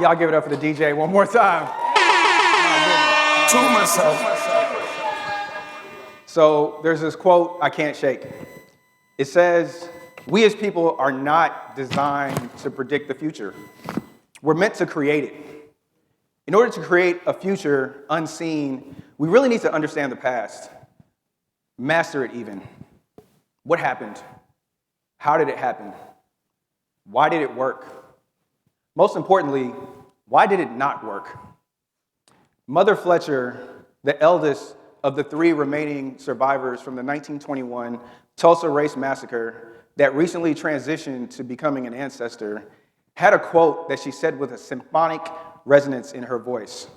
Y'all give it up for the DJ one more time. To myself. So there's this quote I can't shake. It says, we as people are not designed to predict the future. We're meant to create it. In order to create a future unseen, we really need to understand the past. Master it even. What happened? How did it happen? Why did it work? Most importantly, why did it not work? Mother Fletcher, the eldest of the 3 remaining survivors from the 1921 Tulsa race massacre that recently transitioned to becoming an ancestor, had a quote that she said with a symphonic resonance in her voice.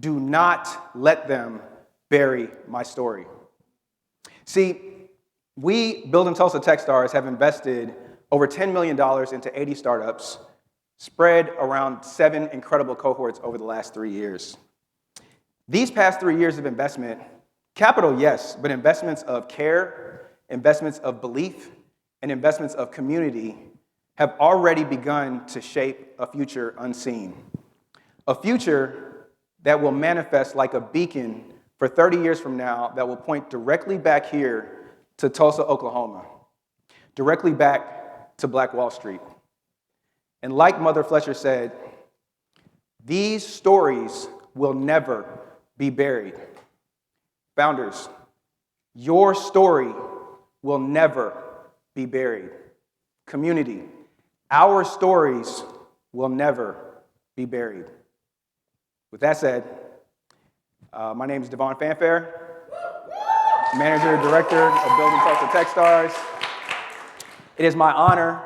Do not let them bury my story. See, we, Building Tulsa Techstars, have invested over $10 million into 80 startups, spread around 7 incredible cohorts over the last 3 years. These past 3 years of investment, capital, yes, but investments of care, investments of belief, and investments of community have already begun to shape a future unseen. A future that will manifest like a beacon for 30 years from now that will point directly back here to Tulsa, Oklahoma, directly back to Black Wall Street. And like Mother Fletcher said, these stories will never be buried. Founders, your story will never be buried. Community, our stories will never be buried. With that said, my name is Devon Fanfare, Manager, Director of Building Tulsa Techstars. It is my honor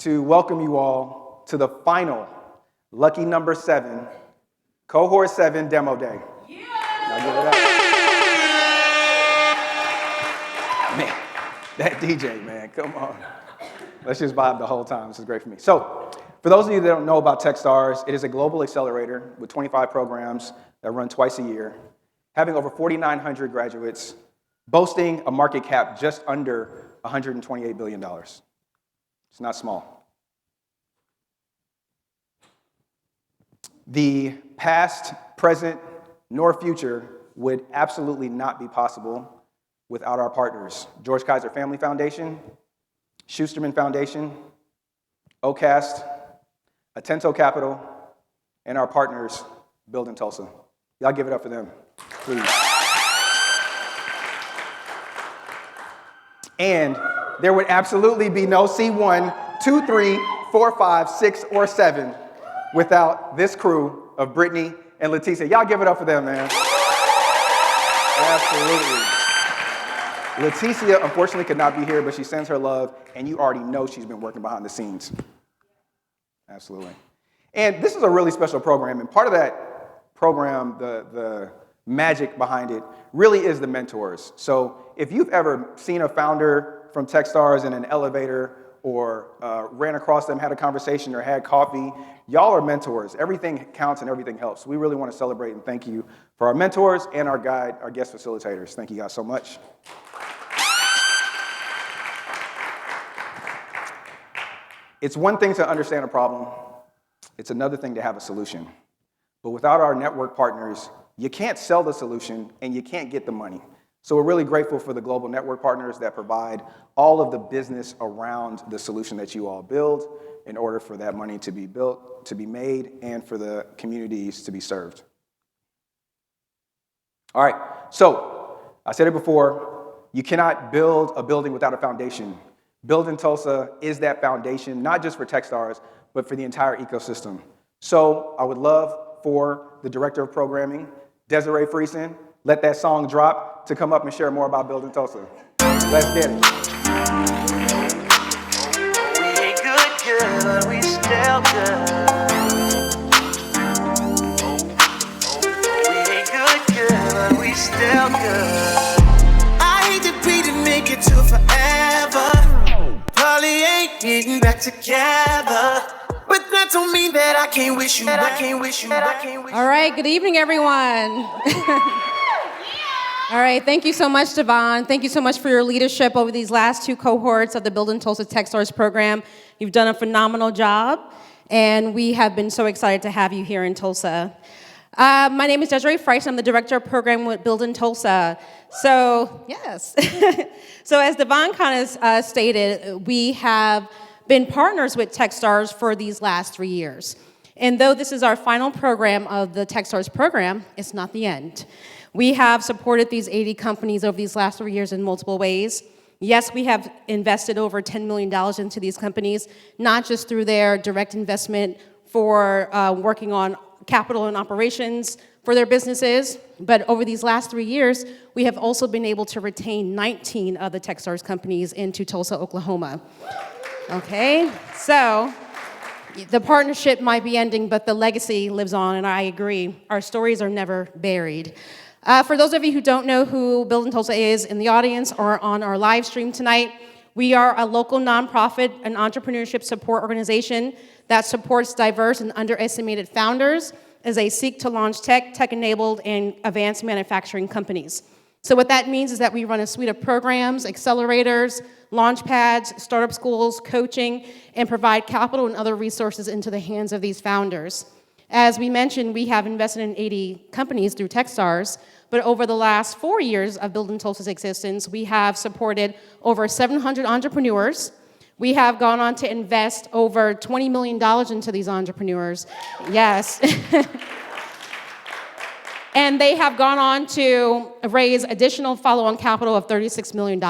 to welcome you all to the final lucky number 7, Cohort 7 Demo Day. Yeah. Now give it up. Man, that DJ, man, come on. Let's just vibe the whole time. This is great for me. So, for those of you that don't know about Techstars, it is a global accelerator with 25 programs that run twice a year, having over 4,900 graduates, boasting a market cap just under $128 billion. It's not small. The past, present, nor future would absolutely not be possible without our partners. George Kaiser Family Foundation, Schusterman Foundation, OCAST, Atento Capital, and our partners, Building Tulsa. Y'all give it up for them, please. And there would absolutely be no C1, 2, 3, 4, 5, 6, or 7 without this crew of Brittany and Leticia. Y'all give it up for them, man. Absolutely. Leticia, unfortunately, could not be here, but she sends her love, and you already know she's been working behind the scenes. Absolutely. And this is a really special program, and part of that program, the magic behind it, really is the mentors. So if you've ever seen a founder from Techstars in an elevator or ran across them, had a conversation, or had coffee, y'all are mentors. Everything counts and everything helps. We really want to celebrate and thank you for our mentors and our guest facilitators. Thank you guys so much. It's one thing to understand a problem. It's another thing to have a solution. But without our network partners, you can't sell the solution and you can't get the money. So we're really grateful for the global network partners that provide all of the business around the solution that you all build in order for that money to be built, to be made, and for the communities to be served. All right, so I said it before, you cannot build a building without a foundation. Building Tulsa is that foundation, not just for Techstars, but for the entire ecosystem. So I would love for the Director of Programming, Desiree Friesen, let that song drop, to come up and share more about Building Tulsa. Let's get it. We ain't good, but we still good. We ain't good, but we still good. I hate that we didn't make it to forever. Probably ain't getting back together. But that don't mean that I can't wish you, I can't wish you, I can't wish you. All right, good evening, everyone. All right, thank you so much, Devon. Thank you so much for your leadership over these last 2 cohorts of the Building Tulsa Techstars program. You've done a phenomenal job. and we have been so excited to have you here in Tulsa. My name is Desiree Frice. I'm the Director of Program with Build in Tulsa. So, yes. So as Devon kind of stated, we have been partners with Techstars for these last 3 years. And though this is our final program of the Techstars program, it's not the end. We have supported these 80 companies over these last 3 years in multiple ways. Yes, we have invested over $10 million into these companies, not just through their direct investment for working on capital and operations for their businesses, but over these last 3 years, we have also been able to retain 19 of the Techstars companies into Tulsa, Oklahoma. Okay, so the partnership might be ending, but the legacy lives on, and I agree. Our stories are never buried. For those of you who don't know who Build in Tulsa is in the audience or on our live stream tonight, we are a local nonprofit and entrepreneurship support organization that supports diverse and underestimated founders as they seek to launch tech-enabled, and advanced manufacturing companies. So what that means is that we run a suite of programs, accelerators, launch pads, startup schools, coaching, and provide capital and other resources into the hands of these founders. As we mentioned, we have invested in 80 companies through Techstars, but over the last 4 years of Build in Tulsa's existence, we have supported over 700 entrepreneurs. We have gone on to invest over $20 million into these entrepreneurs. Yes. And they have gone on to raise additional follow-on capital of $36 million.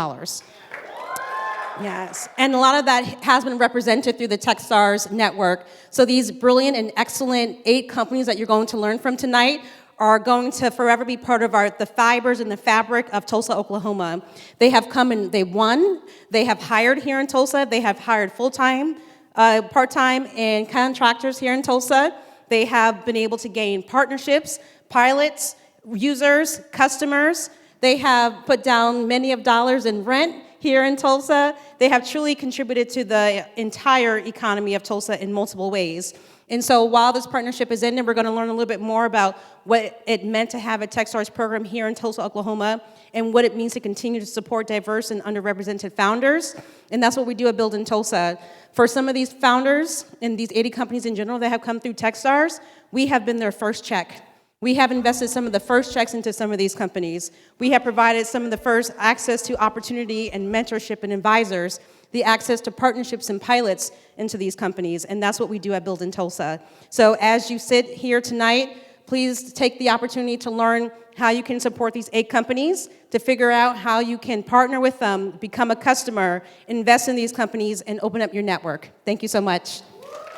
Yes, and a lot of that has been represented through the Techstars network. So these brilliant and excellent 8 companies that you're going to learn from tonight are going to forever be part of the fibers and the fabric of Tulsa, Oklahoma. They have come and they won. They have hired here in Tulsa. They have hired full-time, part-time, and contractors here in Tulsa. They have been able to gain partnerships, pilots, users, customers. They have put down many of dollars in rent here in Tulsa. They have truly contributed to the entire economy of Tulsa in multiple ways. And so while this partnership is ending, we're going to learn a little bit more about what it meant to have a Techstars program here in Tulsa, Oklahoma, and what it means to continue to support diverse and underrepresented founders. And that's what we do at Build in Tulsa. For some of these founders and these 80 companies in general that have come through Techstars, we have been their first check. We have invested some of the first checks into some of these companies. We have provided some of the first access to opportunity and mentorship and advisors, the access to partnerships and pilots into these companies, and that's what we do at Build in Tulsa. So as you sit here tonight, please take the opportunity to learn how you can support these 8 companies, to figure out how you can partner with them, become a customer, invest in these companies, and open up your network. Thank you so much.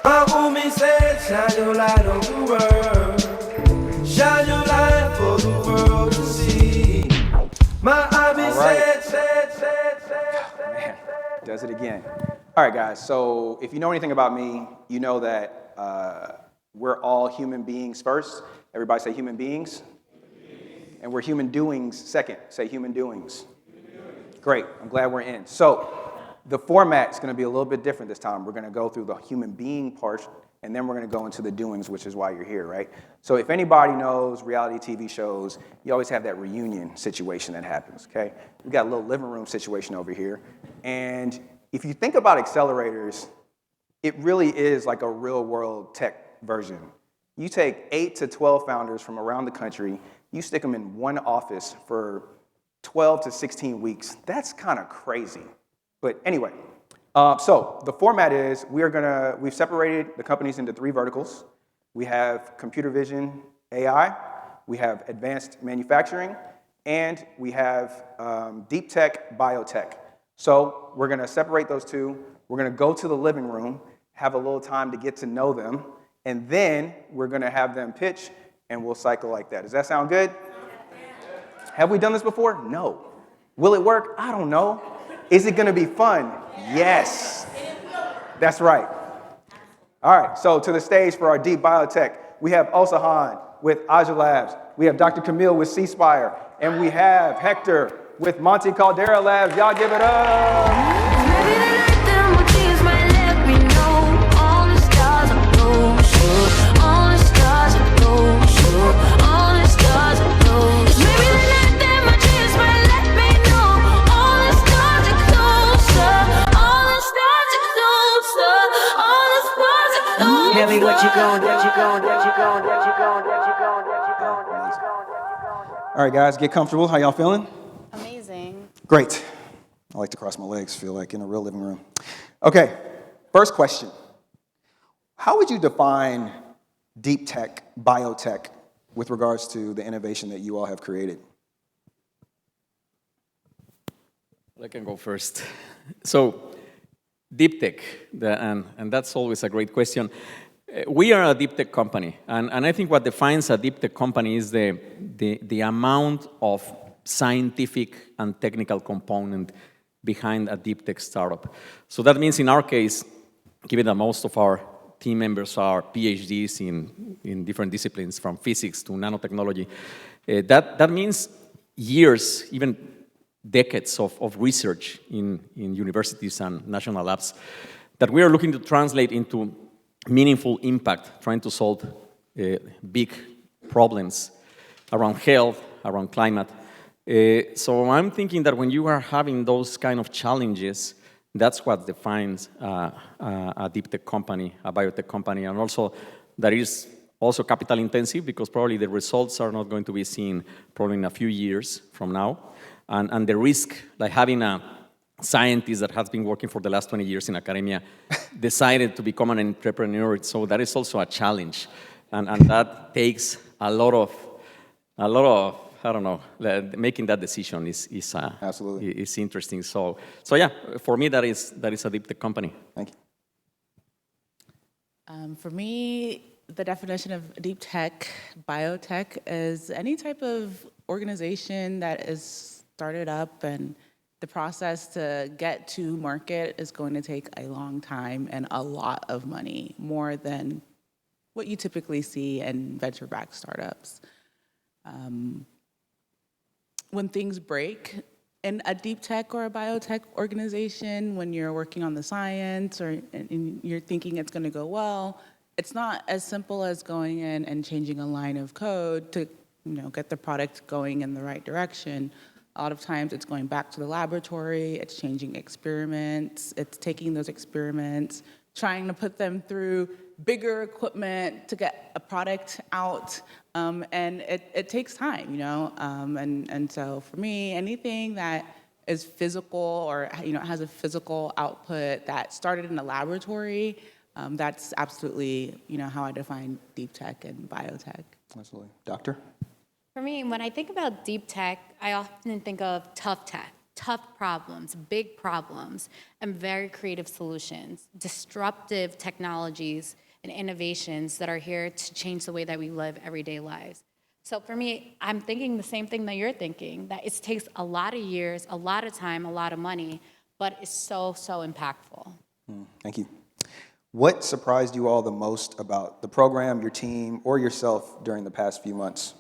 My woman said, shine your light on the world. Shine your light for the world to see. My hobby Man, does it again. All right, guys, so if you know anything about me, you know that we're all human beings first. Everybody say human beings. And we're human doings second. Say human doings. Great, I'm glad we're in. So the format is going to be a little bit different this time. We're going to go through the human being part, and then we're going to go into the doings, which is why you're here, right? So if anybody knows reality TV shows, you always have that reunion situation that happens, okay? We got a little living room situation over here. And if you think about accelerators, it really is like a real-world tech version. You take 8 to 12 founders from around the country, you stick them in one office for 12 to 16 weeks. That's kind of crazy. But anyway, so the format is we've separated the companies into 3 verticals. We have computer vision, AI, we have advanced manufacturing, and we have deep tech, biotech. So we're gonna separate those 2. We're gonna go to the living room, have a little time to get to know them, and then we're gonna have them pitch, and we'll cycle like that. Does that sound good? Have we done this before? No. Will it work? I don't know. Is it gonna be fun? Yes. That's right. All right, so to the stage for our deep biotech, we have Osahan with Aja Labs. We have Dr. Camille with C-Spire. And we have Hector with Monte Caldera Labs. Y'all give it up. All right, guys, get comfortable. How y'all feeling? Amazing. Great. I like to cross my legs, feel like in a real living room. Okay, first question. How would you define deep tech, biotech, with regards to the innovation that you all have created? I can go first. So, deep tech, and that's always a great question. We are a deep tech company, and I think what defines a deep tech company is the amount of scientific and technical component behind a deep tech startup. So that means in our case, given that most of our team members are PhDs in different disciplines, from physics to nanotechnology, that means years, even decades of research in universities and national labs that we are looking to translate into meaningful impact, trying to solve big problems around health, around climate. So I'm thinking that when you are having those kind of challenges, that's what defines a deep tech company, a biotech company, and also that is also capital intensive because probably the results are not going to be seen probably in a few years from now. And the risk, like having a scientist that has been working for the last 20 years in academia decided to become an entrepreneur, so that is also a challenge. And that takes a lot of, I don't know, making that decision is Absolutely. is interesting. So yeah, for me, that is a deep tech company. Thank you. For me, the definition of deep tech, biotech, is any type of organization that is started up and the process to get to market is going to take a long time and a lot of money, more than what you typically see in venture-backed startups. When things break in a deep tech or a biotech organization, when you're working on the science and you're thinking it's going to go well, it's not as simple as going in and changing a line of code to get the product going in the right direction. A lot of times it's going back to the laboratory, it's changing experiments, it's taking those experiments, trying to put them through bigger equipment to get a product out, and it takes time, and so for me, anything that is physical or has a physical output that started in a laboratory, that's absolutely how I define deep tech and biotech. Absolutely. Doctor? For me, when I think about deep tech, I often think of tough tech, tough problems, big problems, and very creative solutions, disruptive technologies and innovations that are here to change the way that we live everyday lives. So for me, I'm thinking the same thing that you're thinking, that it takes a lot of years, a lot of time, a lot of money, but it's so, so impactful. Thank you. What surprised you all the most about the program, your team, or yourself during the past few months?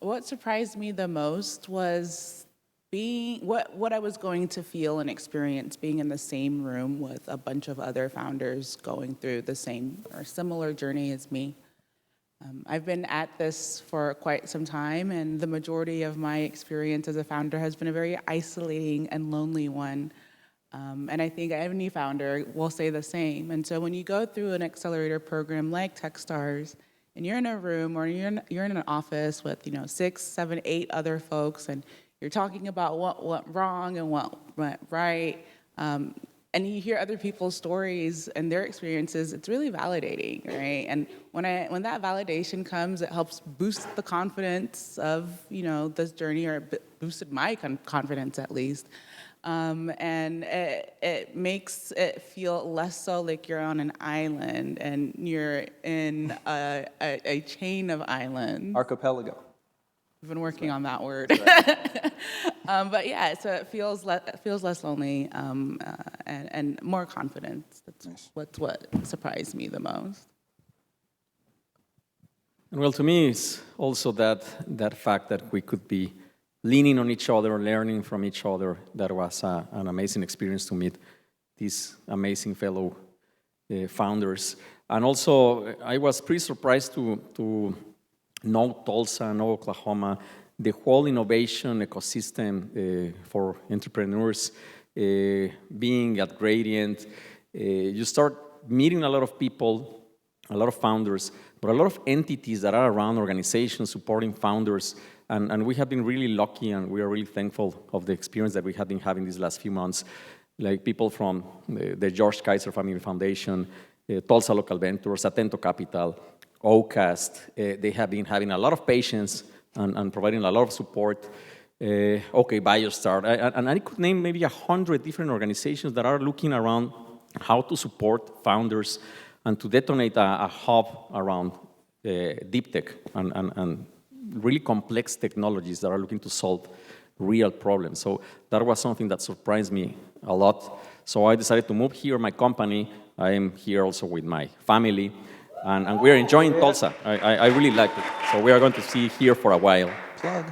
What surprised me the most was what I was going to feel and experience being in the same room with a bunch of other founders going through the same or similar journey as me. I've been at this for quite some time, and the majority of my experience as a founder has been a very isolating and lonely one. And I think any founder will say the same. And so when you go through an accelerator program like Techstars, and you're in a room or you're in an office with 6, 7, 8 other folks, and you're talking about what went wrong and what went right, and you hear other people's stories and their experiences, it's really validating, right? And when that validation comes, it helps boost the confidence of this journey, or it boosted my confidence at least. And it makes it feel less so like you're on an island and you're in a chain of islands. Archipelago. I've been working on that word. But yeah, so it feels less lonely and more confidence. That's Nice. what surprised me the most. Well, to me, it's also that fact that we could be leaning on each other, learning from each other. That was an amazing experience to meet these amazing fellow founders. And also, I was pretty surprised to know Tulsa, know Oklahoma, the whole innovation ecosystem for entrepreneurs being at Gradient. you start meeting a lot of people, a lot of founders, but a lot of entities that are around organizations supporting founders. And we have been really lucky, and we are really thankful of the experience that we have been having these last few months. Like people from the George Kaiser Family Foundation, Tulsa Local Ventures, Atento Capital, OCAST, they have been having a lot of patience and providing a lot of support. OK, BioStar, and I could name maybe 100 different organizations that are looking around how to support founders and to detonate a hub around deep tech and really complex technologies that are looking to solve real problems. So that was something that surprised me a lot. So I decided to move here, my company. I am here also with my family, and we're enjoying Tulsa. I really like it. So we are going to see here for a while. Plug.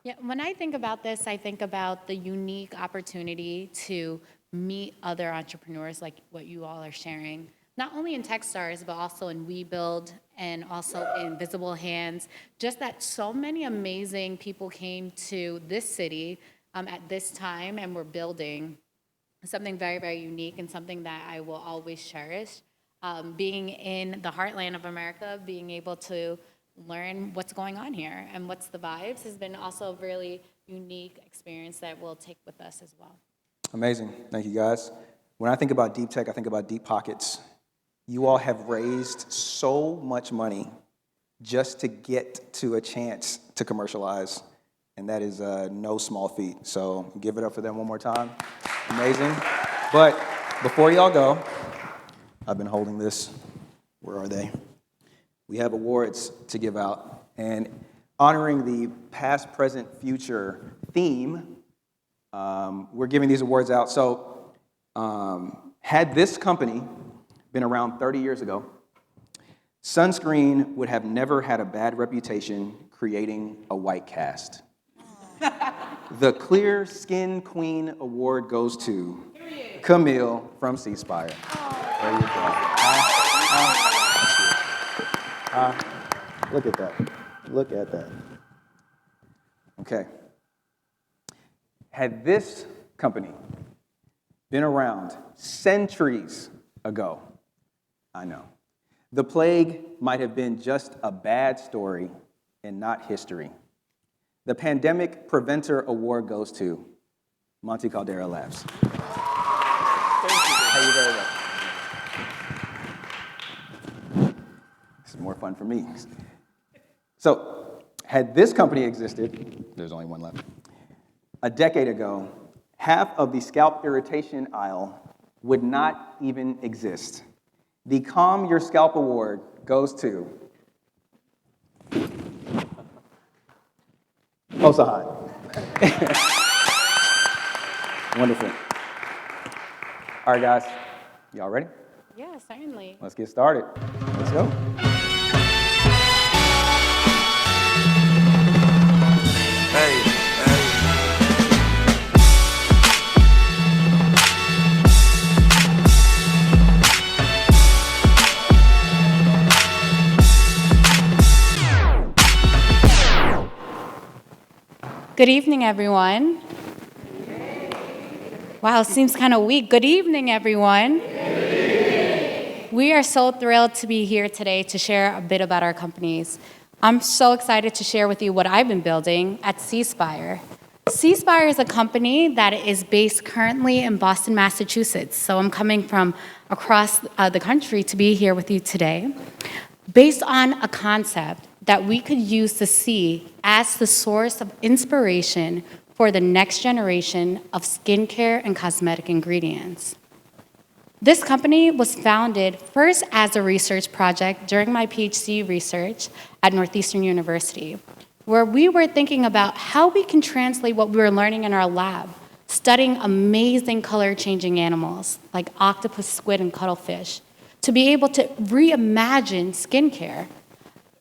Yeah, when I think about this, I think about the unique opportunity to meet other entrepreneurs like what you all are sharing, not only in Techstars, but also in WeBuild and also in Visible Hands. Just that so many amazing people came to this city at this time and were building something very, very unique and something that I will always cherish. Being in the heartland of America, being able to learn what's going on here and what's the vibes has been also a really unique experience that we'll take with us as well. Amazing. Thank you, guys. When I think about deep tech, I think about deep pockets. You all have raised so much money just to get to a chance to commercialize, and that is no small feat. So give it up for them one more time. Amazing. But before y'all go, I've been holding this. Where are they? We have awards to give out, and honoring the past, present, future theme, we're giving these awards out. So had this company been around 30 years ago, sunscreen would have never had a bad reputation creating a white cast. The Clear Skin Queen Award goes to Camille from C Spire. There you go. Look at that. Look at that. Okay. Had this company been around centuries ago, I know, the plague might have been just a bad story and not history. The Pandemic Preventer Award goes to Monte Caldera Labs. Thank you. Thank you very much. This is more fun for me. So, had this company existed, there's only one left, a decade ago, half of the scalp irritation aisle would not even exist. The Calm Your Scalp Award goes to Osahan. Wonderful. All right, guys, y'all ready? Yeah, certainly. Let's get started. Let's go. Hey, hey. Good evening, everyone. Wow, seems kind of weak. Good evening, everyone. We are so thrilled to be here today to share a bit about our companies. I'm so excited to share with you what I've been building at C Spire. C Spire is a company that is based currently in Boston, Massachusetts. So I'm coming from across the country to be here with you today, based on a concept that we could use the sea as the source of inspiration for the next generation of skincare and cosmetic ingredients. This company was founded first as a research project during my PhD research at Northeastern University, where we were thinking about how we can translate what we were learning in our lab, studying amazing color-changing animals like octopus, squid, and cuttlefish, to be able to reimagine skincare,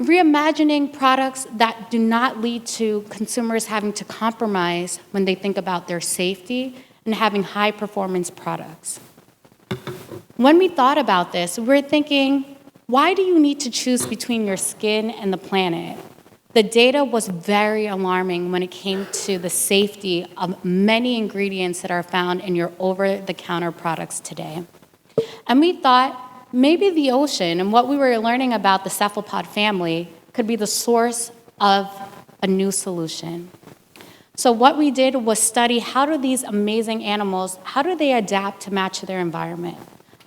reimagining products that do not lead to consumers having to compromise when they think about their safety and having high-performance products. When we thought about this, we were thinking, why do you need to choose between your skin and the planet? The data was very alarming when it came to the safety of many ingredients that are found in your over-the-counter products today. And we thought maybe the ocean and what we were learning about the cephalopod family could be the source of a new solution. So what we did was study how do these amazing animals, how do they adapt to match their environment?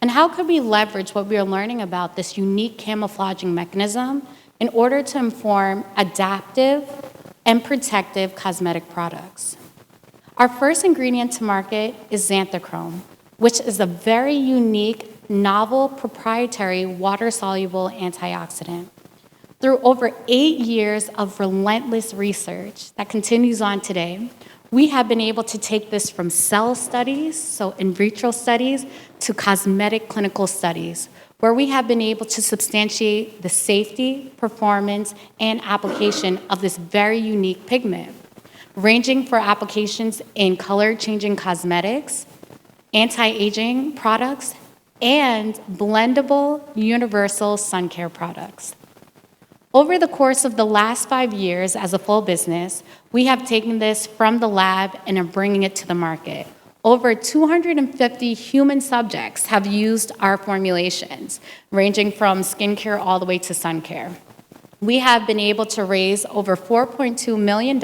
And how could we leverage what we are learning about this unique camouflaging mechanism in order to inform adaptive and protective cosmetic products? Our first ingredient to market is xanthochrome, which is a very unique, novel, proprietary, water-soluble antioxidant. Through over 8 years of relentless research that continues on today, we have been able to take this from cell studies, so in vitro studies, to cosmetic clinical studies, where we have been able to substantiate the safety, performance, and application of this very unique pigment, ranging for applications in color-changing cosmetics, anti-aging products, and blendable universal sun care products. Over the course of the last 5 years as a full business, we have taken this from the lab and are bringing it to the market. Over 250 human subjects have used our formulations, ranging from skincare all the way to sun care. We have been able to raise over $4.2 million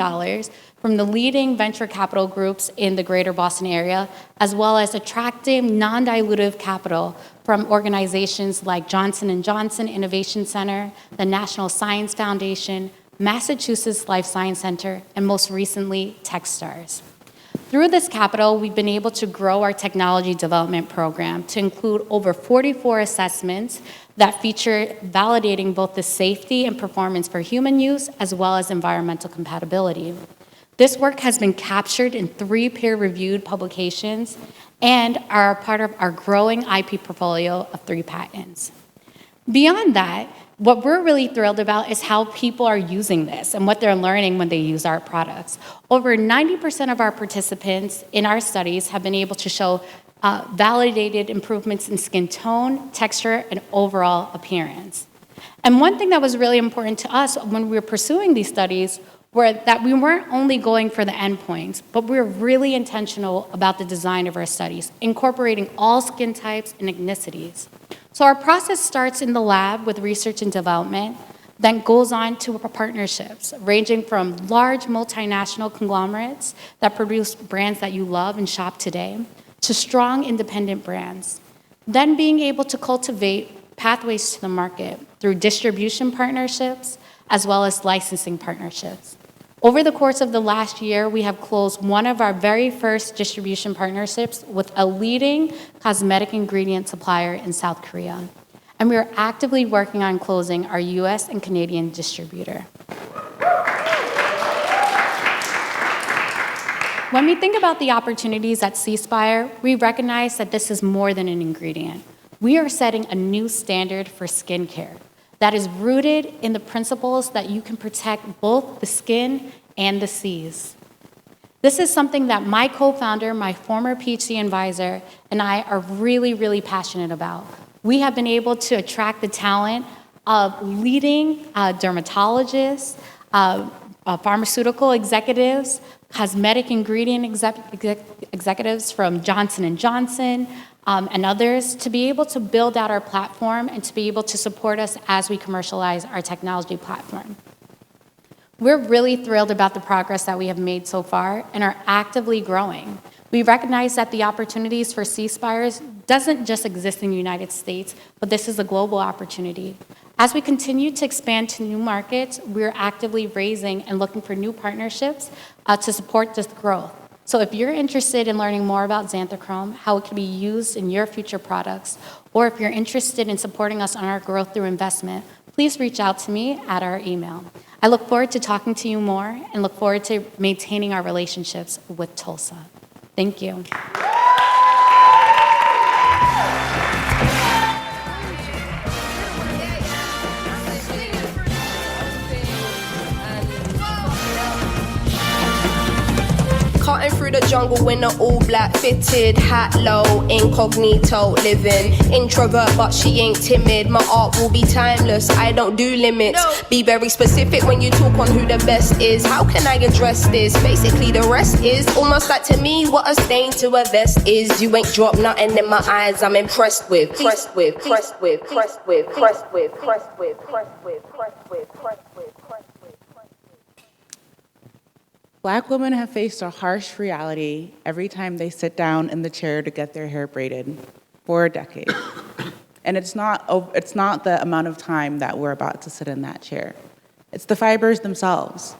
from the leading venture capital groups in the greater Boston area, as well as attracting non-dilutive capital from organizations like Johnson & Johnson Innovation Center, the National Science Foundation, Massachusetts Life Science Center, and most recently, Techstars. Through this capital, we've been able to grow our technology development program to include over 44 assessments that feature validating both the safety and performance for human use as well as environmental compatibility. This work has been captured in 3 peer-reviewed publications and are part of our growing IP portfolio of 3 patents. Beyond that, what we're really thrilled about is how people are using this and what they're learning when they use our products. Over 90% of our participants in our studies have been able to show validated improvements in skin tone, texture, and overall appearance. And one thing that was really important to us when we were pursuing these studies were that we weren't only going for the endpoints, but we were really intentional about the design of our studies, incorporating all skin types and ethnicities. So our process starts in the lab with research and development, then goes on to partnerships, ranging from large multinational conglomerates that produce brands that you love and shop today, to strong independent brands. Then being able to cultivate pathways to the market through distribution partnerships, as well as licensing partnerships. Over the course of the last year, we have closed one of our very first distribution partnerships with a leading cosmetic ingredient supplier in South Korea. And we are actively working on closing our US and Canadian distributor. When we think about the opportunities at C-Spire, we recognize that this is more than an ingredient. We are setting a new standard for skincare that is rooted in the principles that you can protect both the skin and the seas. This is something that my co-founder, my former PhD advisor, and I are really, really passionate about. We have been able to attract the talent of leading dermatologists, pharmaceutical executives, cosmetic ingredient executives from Johnson & Johnson, and others to be able to build out our platform and to be able to support us as we commercialize our technology platform. We're really thrilled about the progress that we have made so far and are actively growing. We recognize that the opportunities for C-Spires doesn't just exist in the United States, but this is a global opportunity. As we continue to expand to new markets, we're actively raising and looking for new partnerships to support this growth. So if you're interested in learning more about xanthochrome, how it can be used in your future products, or if you're interested in supporting us on our growth through investment, please reach out to me at our email. I look forward to talking to you more and look forward to maintaining our relationships with Tulsa. Thank you. Darting through the jungle in an all black fitted hat low, incognito living. Introvert, but she ain't timid. My art will be timeless, I don't do limits. Be very specific when you talk on who the best is. How can I address this? Basically, the rest is almost like to me what a stain to a vest is. You ain't dropped nothing in my eyes, I'm impressed with. Pressed with, pressed with, pressed with, pressed with, pressed with, pressed with, pressed with, pressed with, pressed with. Black women have faced a harsh reality every time they sit down in the chair to get their hair braided for a decade. And it's not the amount of time that we're about to sit in that chair. It's the fibers themselves.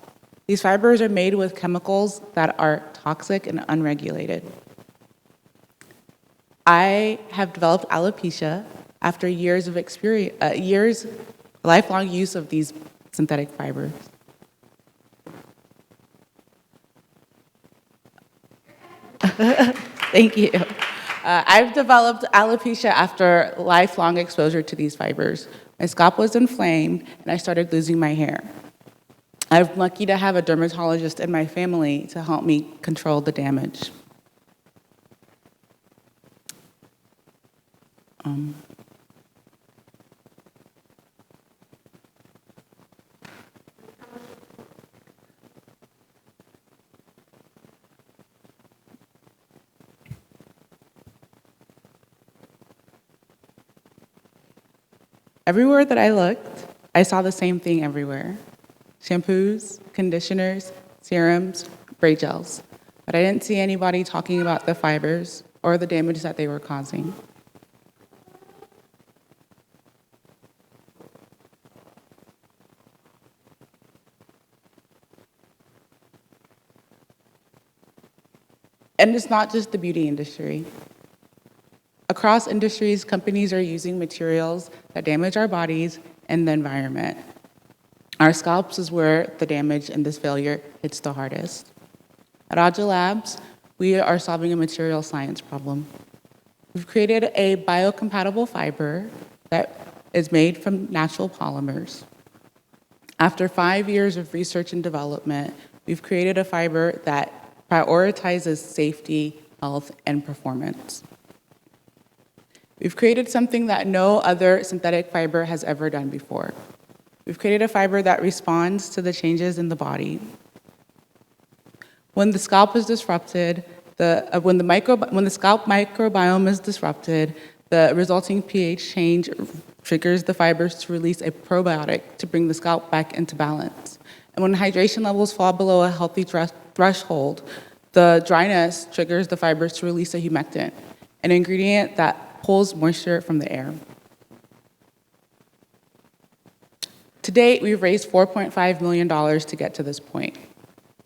These fibers are made with chemicals that are toxic and unregulated. I have developed alopecia after years of lifelong use of these synthetic fibers. Thank you. I've developed alopecia after lifelong exposure to these fibers. My scalp was inflamed, and I started losing my hair. I'm lucky to have a dermatologist in my family to help me control the damage. Everywhere that I looked, I saw the same thing everywhere. Shampoos, conditioners, serums, braid gels. But I didn't see anybody talking about the fibers or the damage that they were causing. And it's not just the beauty industry. Across industries, companies are using materials that damage our bodies and the environment. Our scalps is where the damage and this failure hits the hardest. At Aja Labs, we are solving a material science problem. We've created a biocompatible fiber that is made from natural polymers. After 5 years of research and development, we've created a fiber that prioritizes safety, health, and performance. We've created something that no other synthetic fiber has ever done before. We've created a fiber that responds to the changes in the body. When the scalp is disrupted, when the scalp microbiome is disrupted, the resulting pH change triggers the fibers to release a probiotic to bring the scalp back into balance. And when hydration levels fall below a healthy threshold, the dryness triggers the fibers to release a humectant, an ingredient that pulls moisture from the air. To date, we've raised $4.5 million to get to this point.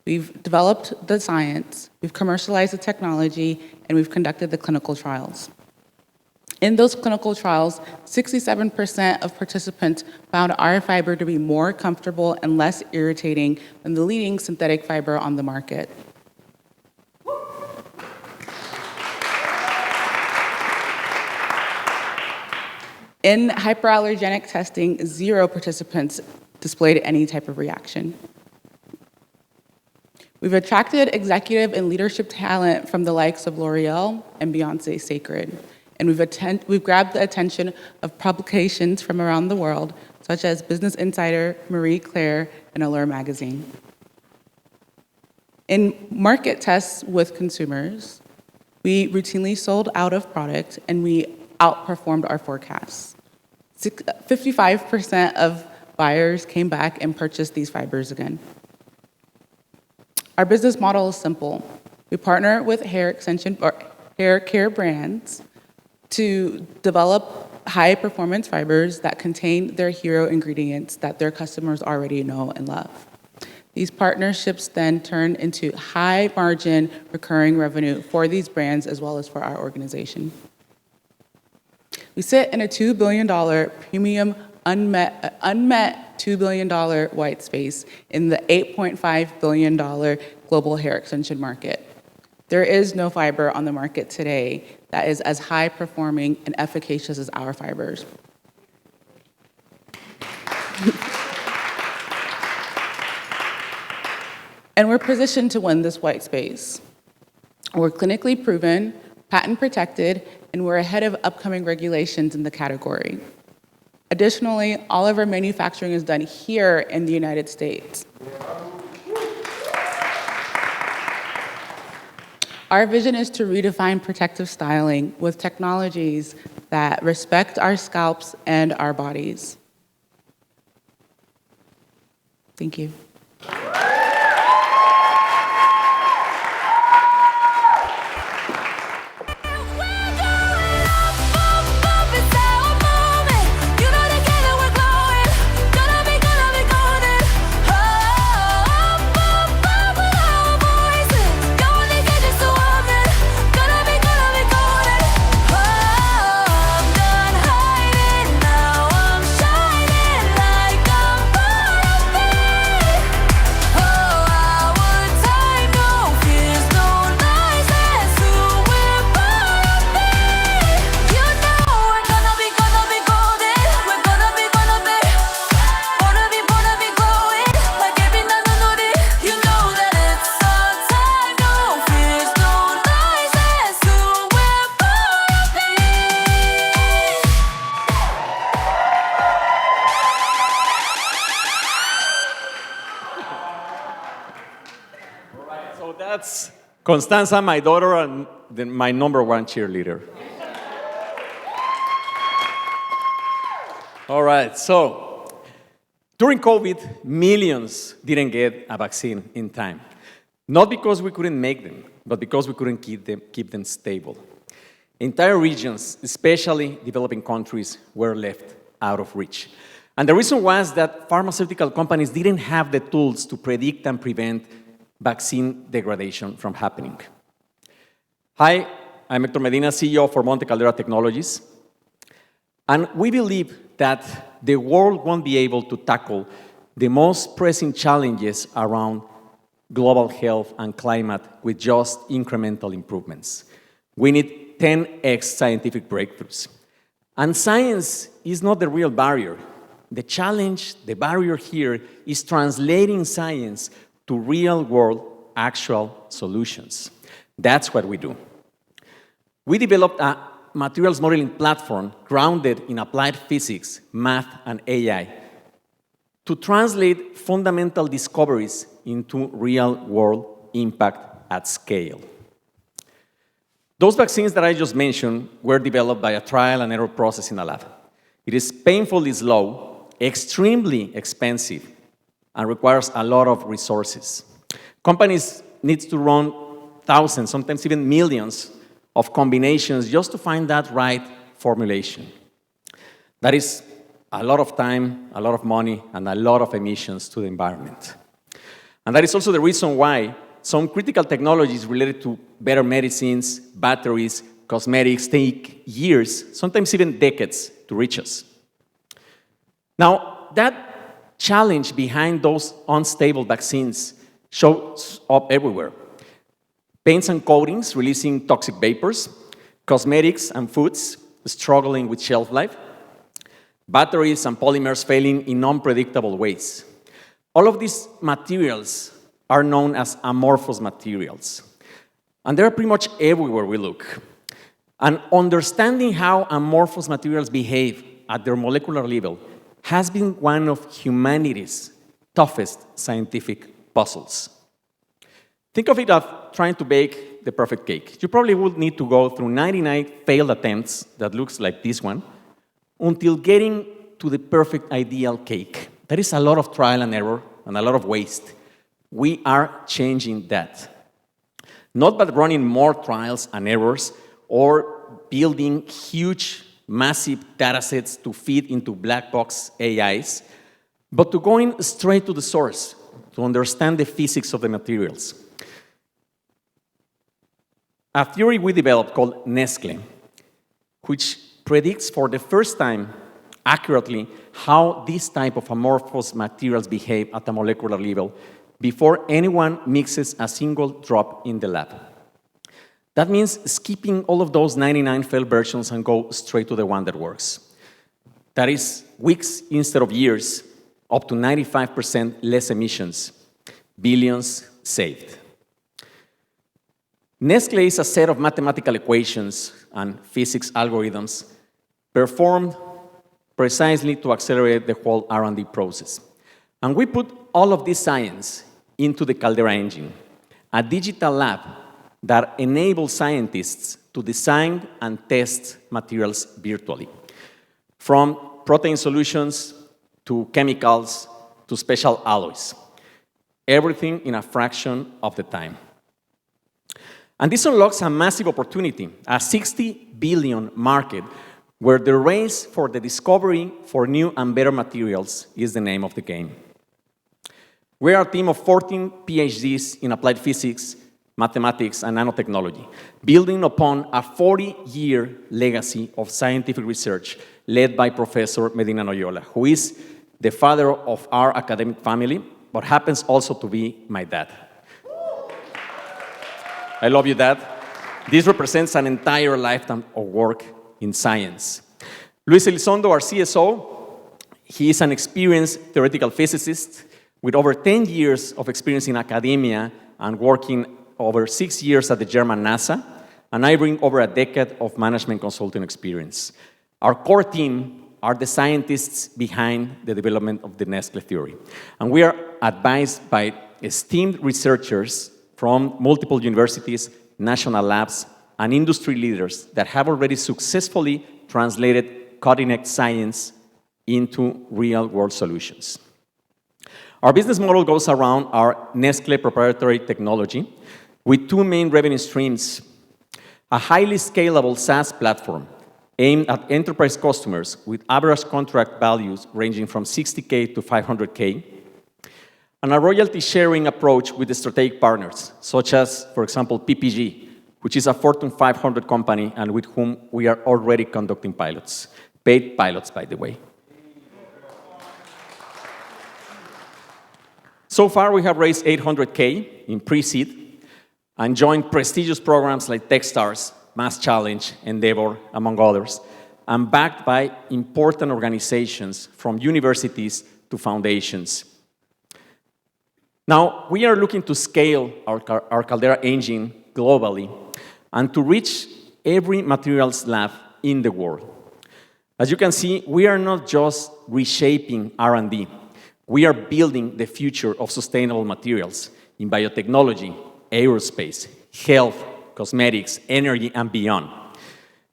We've developed the science, we've commercialized the technology, and we've conducted the clinical trials. In those clinical trials, 67% of participants found our fiber to be more comfortable and less irritating than the leading synthetic fiber on the market. In hyperallergenic testing, 0 participants displayed any type of reaction. We've attracted executive and leadership talent from the likes of L'Oreal and Beyoncé Sacred, and we've grabbed the attention of publications from around the world, such as Business Insider, Marie Claire, and Allure magazine. In market tests with consumers, we routinely sold out of product, and we outperformed our forecasts. 55% of buyers came back and purchased these fibers again. Our business model is simple. We partner with hair extension or hair care brands to develop high-performance fibers that contain their hero ingredients that their customers already know and love. These partnerships then turn into high-margin recurring revenue for these brands as well as for our organization. We sit in a $2 billion premium unmet $2 billion white space in the $8.5 billion global hair extension market. There is no fiber on the market today that is as high performing and efficacious as our fibers. And we're positioned to win this white space. We're clinically proven, patent protected, and we're ahead of upcoming regulations in the category. Additionally, all of our manufacturing is done here in the United States. Our vision is to redefine protective styling with technologies that respect our scalps and our bodies. Thank you. So that's Constanza, my daughter, and my #1 cheerleader. All right, so during COVID, millions didn't get a vaccine in time. Not because we couldn't make them, but because we couldn't keep them stable. Entire regions, especially developing countries, were left out of reach. And the reason was that pharmaceutical companies didn't have the tools to predict and prevent vaccine degradation from happening. Hi, I'm Hector Medina, CEO for Monte Caldera Technologies. And we believe that the world won't be able to tackle the most pressing challenges around global health and climate with just incremental improvements. We need 10x scientific breakthroughs. And science is not the real barrier. The challenge, the barrier here, is translating science to real-world, actual solutions. That's what we do. We developed a materials modeling platform grounded in applied physics, math, and AI to translate fundamental discoveries into real-world impact at scale. Those vaccines that I just mentioned were developed by a trial and error process in a lab. It is painfully slow, extremely expensive, and requires a lot of resources. Companies need to run thousands, sometimes even millions of combinations just to find that right formulation. That is a lot of time, a lot of money, and a lot of emissions to the environment. And that is also the reason why some critical technologies related to better medicines, batteries, cosmetics take years, sometimes even decades, to reach us. Now, that challenge behind those unstable vaccines shows up everywhere. Paints and coatings releasing toxic vapors, cosmetics and foods struggling with shelf life, batteries and polymers failing in unpredictable ways. All of these materials are known as amorphous materials. And they're pretty much everywhere we look. And understanding how amorphous materials behave at their molecular level has been one of humanity's toughest scientific puzzles. Think of it as trying to bake the perfect cake. You probably would need to go through 99 failed attempts that looks like this one until getting to the perfect ideal cake. There is a lot of trial and error and a lot of waste. We are changing that. Not by running more trials and errors or building huge, massive data sets to feed into black box AIs, but to going straight to the source to understand the physics of the materials. A theory we developed called Nestle, which predicts for the first time accurately how this type of amorphous materials behave at a molecular level before anyone mixes a single drop in the lab. That means skipping all of those 99 failed versions and go straight to the one that works. That is weeks instead of years, up to 95% less emissions, billions saved. Nestle is a set of mathematical equations and physics algorithms performed precisely to accelerate the whole R&D process. And we put all of this science into the Caldera engine, a digital lab that enables scientists to design and test materials virtually, from protein solutions to chemicals to special alloys, everything in a fraction of the time. And this unlocks a massive opportunity, a 60 billion market where the race for the discovery for new and better materials is the name of the game. We are a team of 14 PhDs in applied physics, mathematics, and nanotechnology, building upon a 40-year legacy of scientific research led by Professor Medina Noyola, who is the father of our academic family, but happens also to be my dad. I love you, Dad. This represents an entire lifetime of work in science. Luis Elizondo, our CSO, he is an experienced theoretical physicist with over 10 years of experience in academia and working over 6 years at the German NASA, and I bring over a decade of management consulting experience. Our core team are the scientists behind the development of the Nestle theory, and we are advised by esteemed researchers from multiple universities, national labs, and industry leaders that have already successfully translated cutting-edge science into real-world solutions. Our business model goes around our Nestle proprietary technology with two main revenue streams: a highly scalable SaaS platform aimed at enterprise customers with average contract values ranging from $60K to $500K, and a royalty-sharing approach with the strategic partners, such as, for example, PPG, which is a Fortune 500 company and with whom we are already conducting pilots. Paid pilots, by the way. So far, we have raised $800K in pre-seed and joined prestigious programs like Techstars, Mass Challenge, Endeavor, among others, and backed by important organizations from universities to foundations. Now, we are looking to scale our Caldera engine globally and to reach every materials lab in the world. As you can see, we are not just reshaping R&D. We are building the future of sustainable materials in biotechnology, aerospace, health, cosmetics, energy, and beyond.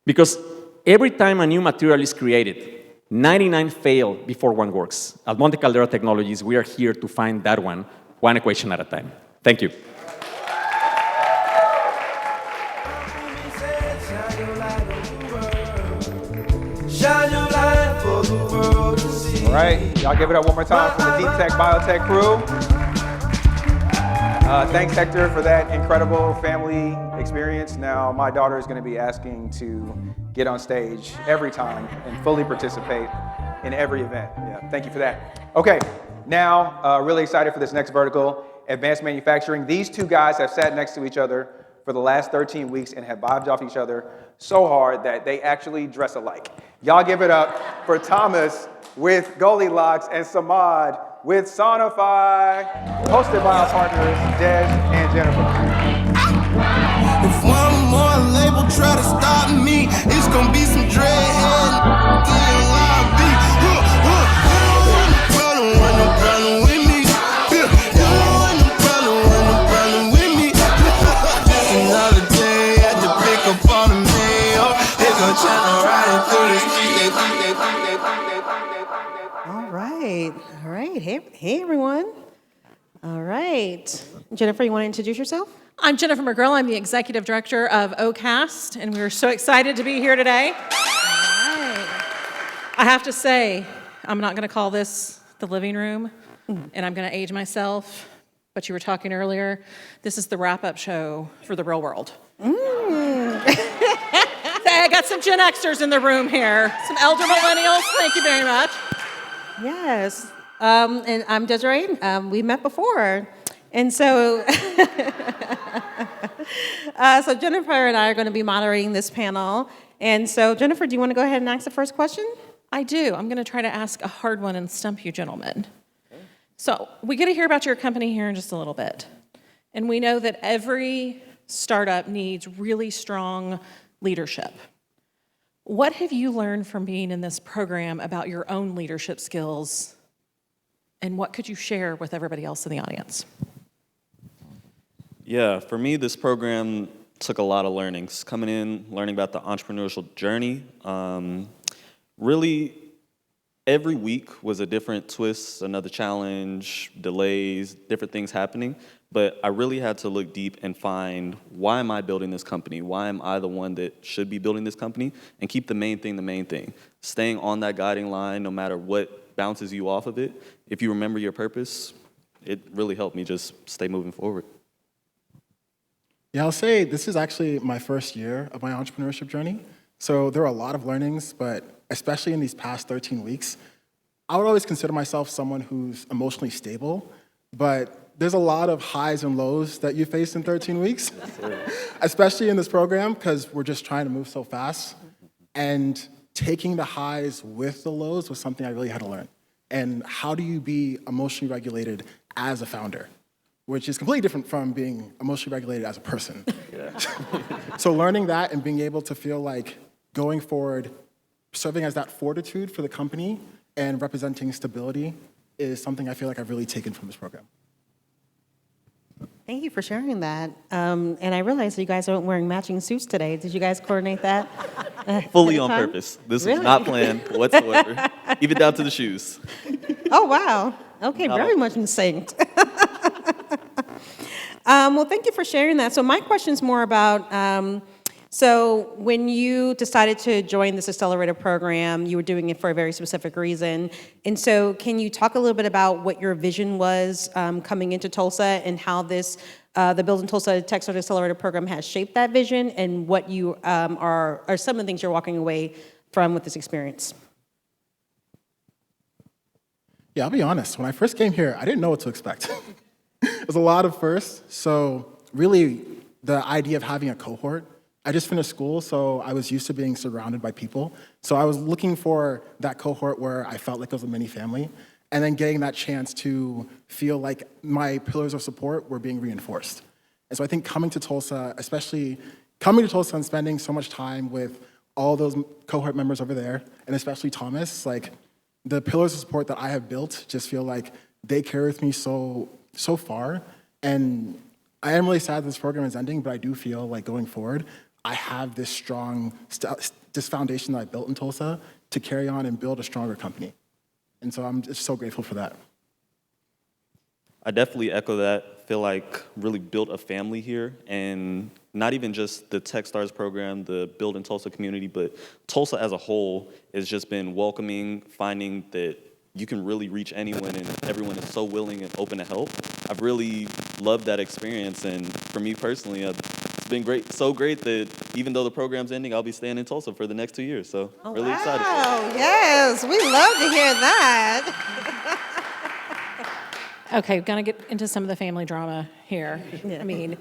Because every time a new material is created, 99 fail before one works. At Monte Caldera Technologies, we are here to find that one equation at a time. Thank you. All right, y'all give it up one more time for the Deep Tech Biotech crew. Thanks, Hector, for that incredible family experience. Now, my daughter is going to be asking to get on stage every time and fully participate in every event. Yeah, thank you for that. Okay, now, really excited for this next vertical, advanced manufacturing. These two guys have sat next to each other for the last 13 weeks and have vibed off each other so hard that they actually dress alike. Y'all give it up for Thomas with Goldilocks and Samad with Sonify, hosted by our partners, Des and Jennifer. If one more label try to stop me, it's gonna be some dreadhead. All right. Hey, everyone. All right. Jennifer, you want to introduce yourself? I'm Jennifer McGrill. I'm the executive director of OCAST, and we're so excited to be here today. All right. I have to say, I'm not going to call this the living room, and I'm going to age myself, but you were talking earlier. This is the wrap-up show for the real world. I got some Gen Xers in the room here, some elder millennials. Thank you very much. Yes. And I'm Desiree. We met before. And so, so Jennifer and I are going to be moderating this panel. And so, Jennifer, do you want to go ahead and ask the first question? I do. I'm going to try to ask a hard one and stump you gentlemen. So we get to hear about your company here in just a little bit. And we know that every startup needs really strong leadership. What have you learned from being in this program about your own leadership skills, and what could you share with everybody else in the audience? Yeah, for me, this program took a lot of learnings. Coming in, learning about the entrepreneurial journey. Really, every week was a different twist, another challenge, delays, different things happening. But I really had to look deep and find, why am I building this company? Why am I the one that should be building this company? And keep the main thing. Staying on that guiding line, no matter what bounces you off of it. If you remember your purpose, it really helped me just stay moving forward. Yeah, I'll say this is actually my first year of my entrepreneurship journey. So there are a lot of learnings, but especially in these past 13 weeks, I would always consider myself someone who's emotionally stable, but there's a lot of highs and lows that you face in 13 weeks, especially in this program, because we're just trying to move so fast. And taking the highs with the lows was something I really had to learn. And how do you be emotionally regulated as a founder? Which is completely different from being emotionally regulated as a person. Yeah. So learning that and being able to feel like going forward, serving as that fortitude for the company and representing stability is something I feel like I've really taken from this program. Thank you for sharing that. And I realized you guys aren't wearing matching suits today. Did you guys coordinate that? Fully on purpose. This was not planned whatsoever, even down to the shoes. Oh, wow. Okay, very much in sync. Well, thank you for sharing that. So my question is more about, so when you decided to join this accelerator program, you were doing it for a very specific reason. And so can you talk a little bit about what your vision was coming into Tulsa and how this, the Build in Tulsa Techstars Accelerator program has shaped that vision, and what you are some of the things you're walking away from with this experience? Yeah, I'll be honest. When I first came here, I didn't know what to expect. It was a lot of firsts. So really, the idea of having a cohort, I just finished school, so I was used to being surrounded by people. So I was looking for that cohort where I felt like it was a mini family, and then getting that chance to feel like my pillars of support were being reinforced. And so I think coming to Tulsa, especially coming to Tulsa and spending so much time with all those cohort members over there, and especially Thomas, like the pillars of support that I have built just feel like they carry with me so far. And I am really sad this program is ending, but I do feel like going forward, I have this strong, this foundation that I built in Tulsa to carry on and build a stronger company. And so I'm just so grateful for that. I definitely echo that. Feel like really built a family here, and not even just the Techstars program, the Build in Tulsa community, but Tulsa as a whole has just been welcoming, finding that you can really reach anyone, and everyone is so willing and open to help. I've really loved that experience, and for me personally, it's been great. So great that even though the program's ending, I'll be staying in Tulsa for the next 2 years. So really excited. Oh, yes, we love to hear that. Okay, gonna get into some of the family drama here. I mean,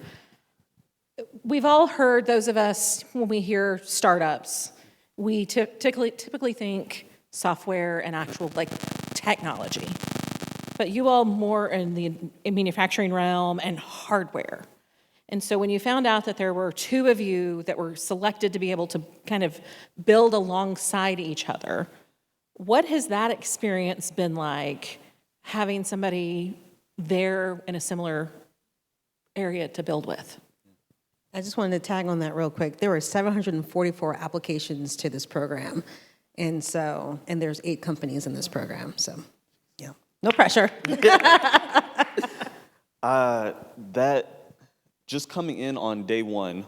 we've all heard, those of us, when we hear startups, we typically think software and actual like technology. But you all more in the manufacturing realm and hardware. And so when you found out that there were two of you that were selected to be able to kind of build alongside each other, what has that experience been like, having somebody there in a similar area to build with? I just wanted to tag on that real quick. There were 744 applications to this program. And there's 8 companies in this program. So, yeah, no pressure. That just coming in on day one,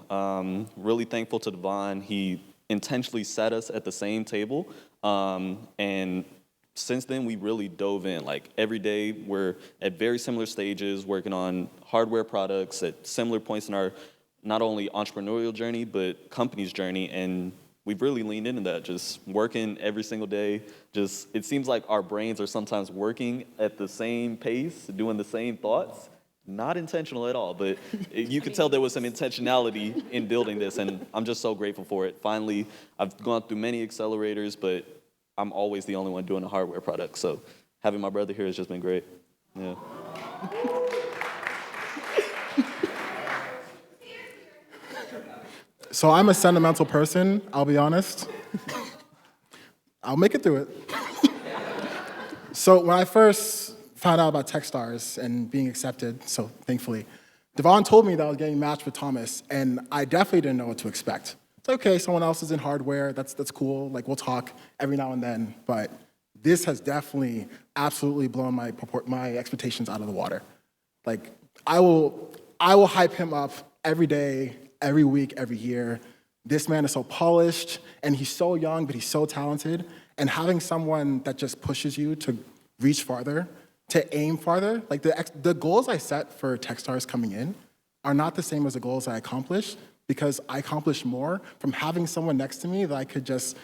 really thankful to Devon. He intentionally sat us at the same table, and since then we really dove in. Like every day we're at very similar stages, working on hardware products at similar points in our not only entrepreneurial journey but company's journey, and we've really leaned into that, just working every single day. Just, it seems like our brains are sometimes working at the same pace, doing the same thoughts. Not intentional at all, but you could tell there was some intentionality in building this, and I'm just so grateful for it. Finally, I've gone through many accelerators, but I'm always the only one doing a hardware product, so having my brother here has just been great. Yeah. So I'm a sentimental person, I'll be honest. I'll make it through it. So when I first found out about Techstars and being accepted, so thankfully, Devon told me that I was getting matched with Thomas, and I definitely didn't know what to expect. It's okay, someone else is in hardware, that's cool, like we'll talk every now and then, but this has definitely absolutely blown my expectations out of the water. Like, I will hype him up every day, every week, every year. This man is so polished, and he's so young, but he's so talented, and having someone that just pushes you to reach farther, to aim farther, like the goals I set for Techstars coming in are not the same as the goals I accomplished, because I accomplished more from having someone next to me that I could just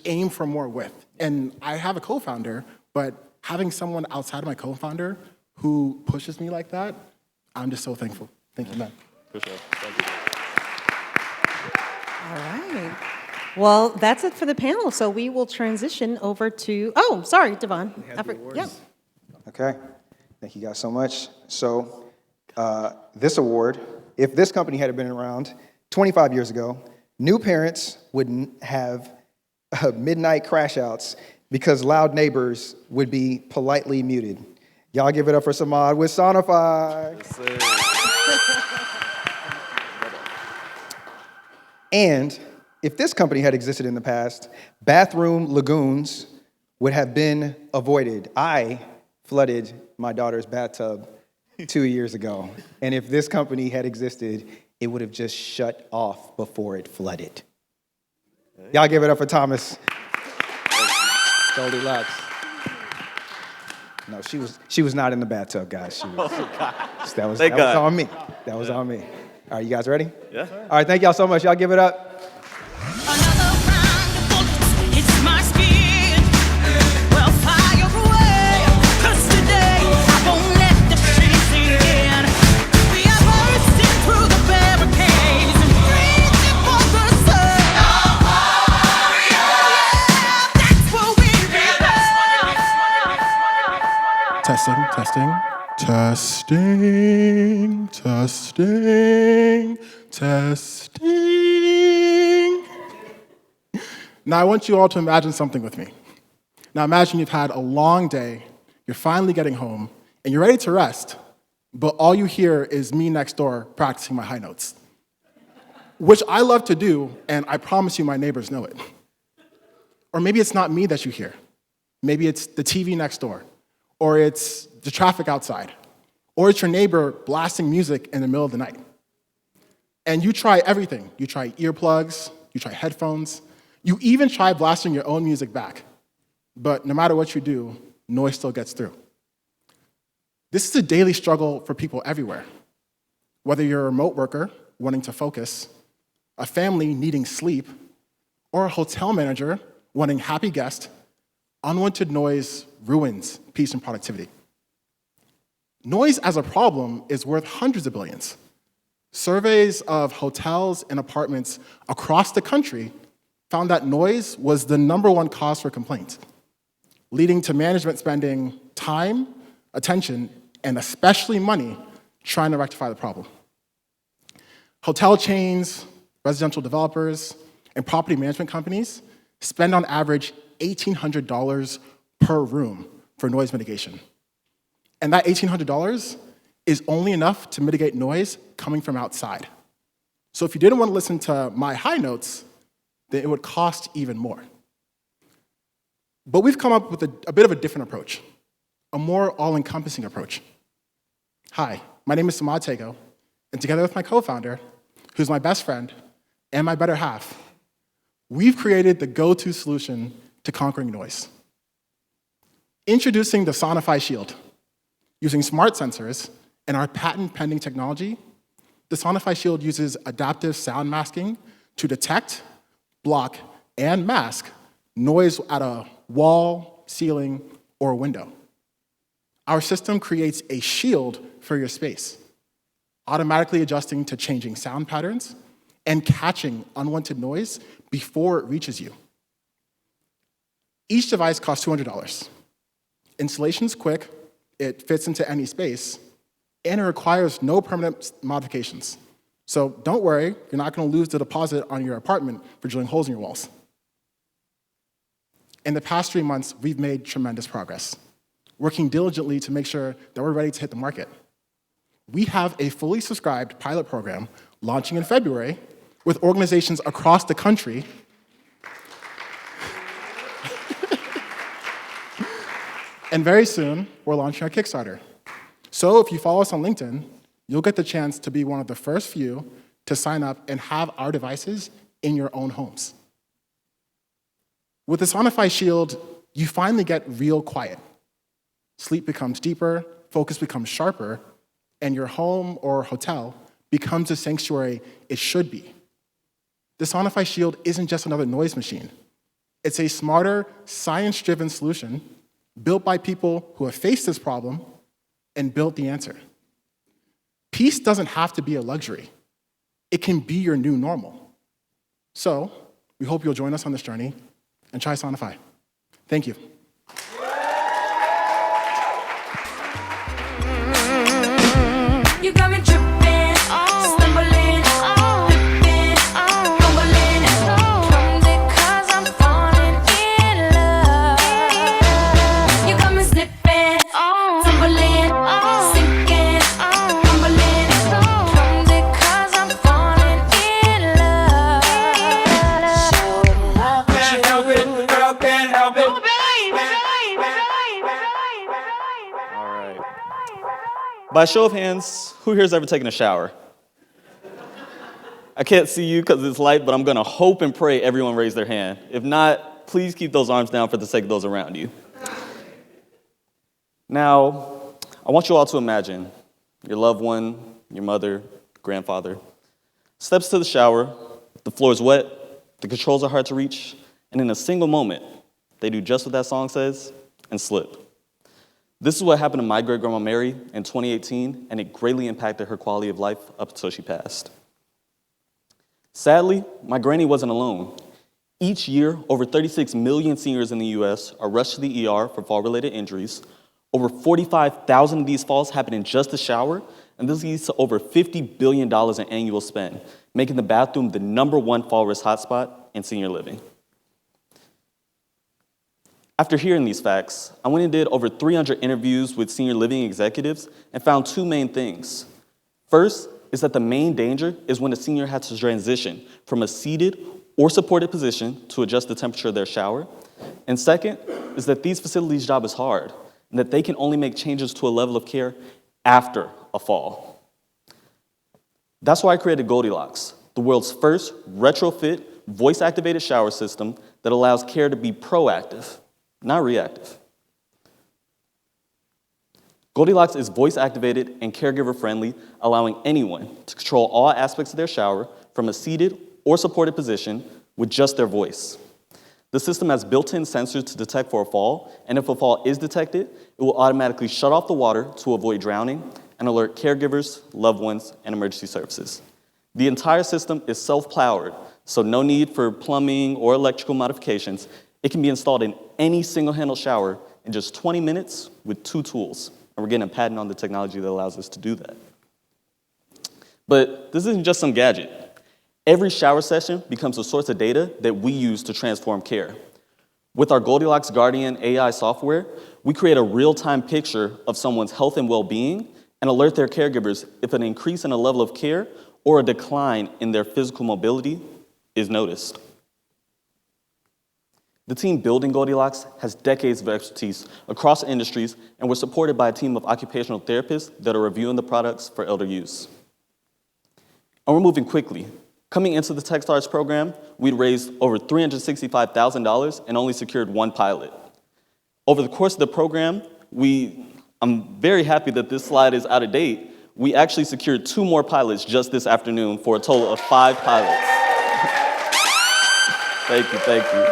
aim for more with. And I have a co-founder, but having someone outside of my co-founder who pushes me like that, I'm just so thankful. Thank you, man. For sure. Thank you. All right. Well, that's it for the panel. So we will transition over to, oh, sorry, Devon. Yep. Okay, thank you guys so much. So this award, if this company had been around 25 years ago, new parents would have midnight crash outs because loud neighbors would be politely muted. Y'all give it up for Samad with Sonify. And if this company had existed in the past, bathroom lagoons would have been avoided. I flooded my daughter's bathtub 2 years ago. And if this company had existed, it would have just shut off before it flooded. Y'all give it up for Thomas. Goldilocks. No, she was not in the bathtub, guys. That was on me. That was on me. All right, you guys ready? Yeah. All right, thank y'all so much. Y'all give it up. Another round of bullets hits my skin. Well, fire away, 'cause today I won't let the shit sink in. We are bursting through the barricades and reaching for the sun. Yeah, that's what we become. Testing. Now I want you all to imagine something with me. Now imagine you've had a long day, you're finally getting home, and you're ready to rest, but all you hear is me next door practicing my high notes, which I love to do, and I promise you my neighbors know it. Or maybe it's not me that you hear. Maybe it's the TV next door, or it's the traffic outside, or it's your neighbor blasting music in the middle of the night. And you try everything. You try earplugs, you try headphones, you even try blasting your own music back. But no matter what you do, noise still gets through. This is a daily struggle for people everywhere. Whether you're a remote worker wanting to focus, a family needing sleep, or a hotel manager wanting happy guests, unwanted noise ruins peace and productivity. Noise as a problem is worth hundreds of billions. Surveys of hotels and apartments across the country found that noise was the #1 cause for complaints, leading to management spending time, attention, and especially money trying to rectify the problem. Hotel chains, residential developers, and property management companies spend on average $1,800 per room for noise mitigation. And that $1,800 is only enough to mitigate noise coming from outside. So if you didn't want to listen to my high notes, then it would cost even more. But we've come up with a bit of a different approach, a more all-encompassing approach. Hi, my name is Samad Tego, and together with my co-founder, who's my best friend and my better half, we've created the go-to solution to conquering noise. Introducing the Sonify Shield. Using smart sensors and our patent-pending technology, the Sonify Shield uses adaptive sound masking to detect, block, and mask noise at a wall, ceiling, or window. Our system creates a shield for your space, automatically adjusting to changing sound patterns and catching unwanted noise before it reaches you. Each device costs $200. Installation's quick, it fits into any space, and it requires no permanent modifications. So don't worry, you're not going to lose the deposit on your apartment for drilling holes in your walls. In the past 3 months, we've made tremendous progress, working diligently to make sure that we're ready to hit the market. We have a fully subscribed pilot program launching in February with organizations across the country. And very soon, we're launching our Kickstarter. So if you follow us on LinkedIn, you'll get the chance to be one of the first few to sign up and have our devices in your own homes. With the Sonify Shield, you finally get real quiet. Sleep becomes deeper, focus becomes sharper, and your home or hotel becomes the sanctuary it should be. The Sonify Shield isn't just another noise machine. It's a smarter, science-driven solution built by people who have faced this problem and built the answer. Peace doesn't have to be a luxury. It can be your new normal. So, we hope you'll join us on this journey and try Sonify. Thank you. You got me tripping, stumbling, flipping, fumbling. Comes it 'cause I'm falling in love. You got me slipping, tumbling, sinking, fumbling. Comes it 'cause I'm falling in love. Can't help it, girl, can't help it. All right. By show of hands, who here's ever taken a shower? I can't see you because it's light, but I'm gonna hope and pray everyone raise their hand. If not, please keep those arms down for the sake of those around you. Now, I want you all to imagine your loved one, your mother, grandfather, steps to the shower, the floor is wet, the controls are hard to reach, and in a single moment, they do just what that song says and slip. This is what happened to my great-grandma Mary in 2018, and it greatly impacted her quality of life up until she passed. Sadly, my granny wasn't alone. Each year, over 36 million seniors in the US are rushed to the ER for fall-related injuries. Over 45,000 of these falls happen in just the shower, and this leads to over $50 billion in annual spend, making the bathroom the #1 fall risk hotspot in senior living. After hearing these facts, I went and did over 300 interviews with senior living executives and found two main things. First is that the main danger is when a senior has to transition from a seated or supported position to adjust the temperature of their shower. And second is that these facilities' job is hard and that they can only make changes to a level of care after a fall. That's why I created Goldilocks, the world's first retrofit voice-activated shower system that allows care to be proactive, not reactive. Goldilocks is voice-activated and caregiver-friendly, allowing anyone to control all aspects of their shower from a seated or supported position with just their voice. The system has built-in sensors to detect for a fall, and if a fall is detected, it will automatically shut off the water to avoid drowning and alert caregivers, loved ones, and emergency services. The entire system is self-powered, so no need for plumbing or electrical modifications. It can be installed in any single-handle shower in just 20 minutes with 2 tools. And we're getting a patent on the technology that allows us to do that. But this isn't just some gadget. Every shower session becomes a source of data that we use to transform care. With our Goldilocks Guardian AI software, we create a real-time picture of someone's health and well-being and alert their caregivers if an increase in a level of care or a decline in their physical mobility is noticed. The team building Goldilocks has decades of expertise across industries, and we're supported by a team of occupational therapists that are reviewing the products for elder use. And we're moving quickly. Coming into the Techstars program, we'd raised over $365,000 and only secured 1 pilot. Over the course of the program, I'm very happy that this slide is out of date. We actually secured 2 more pilots just this afternoon for a total of 5 pilots. Thank you.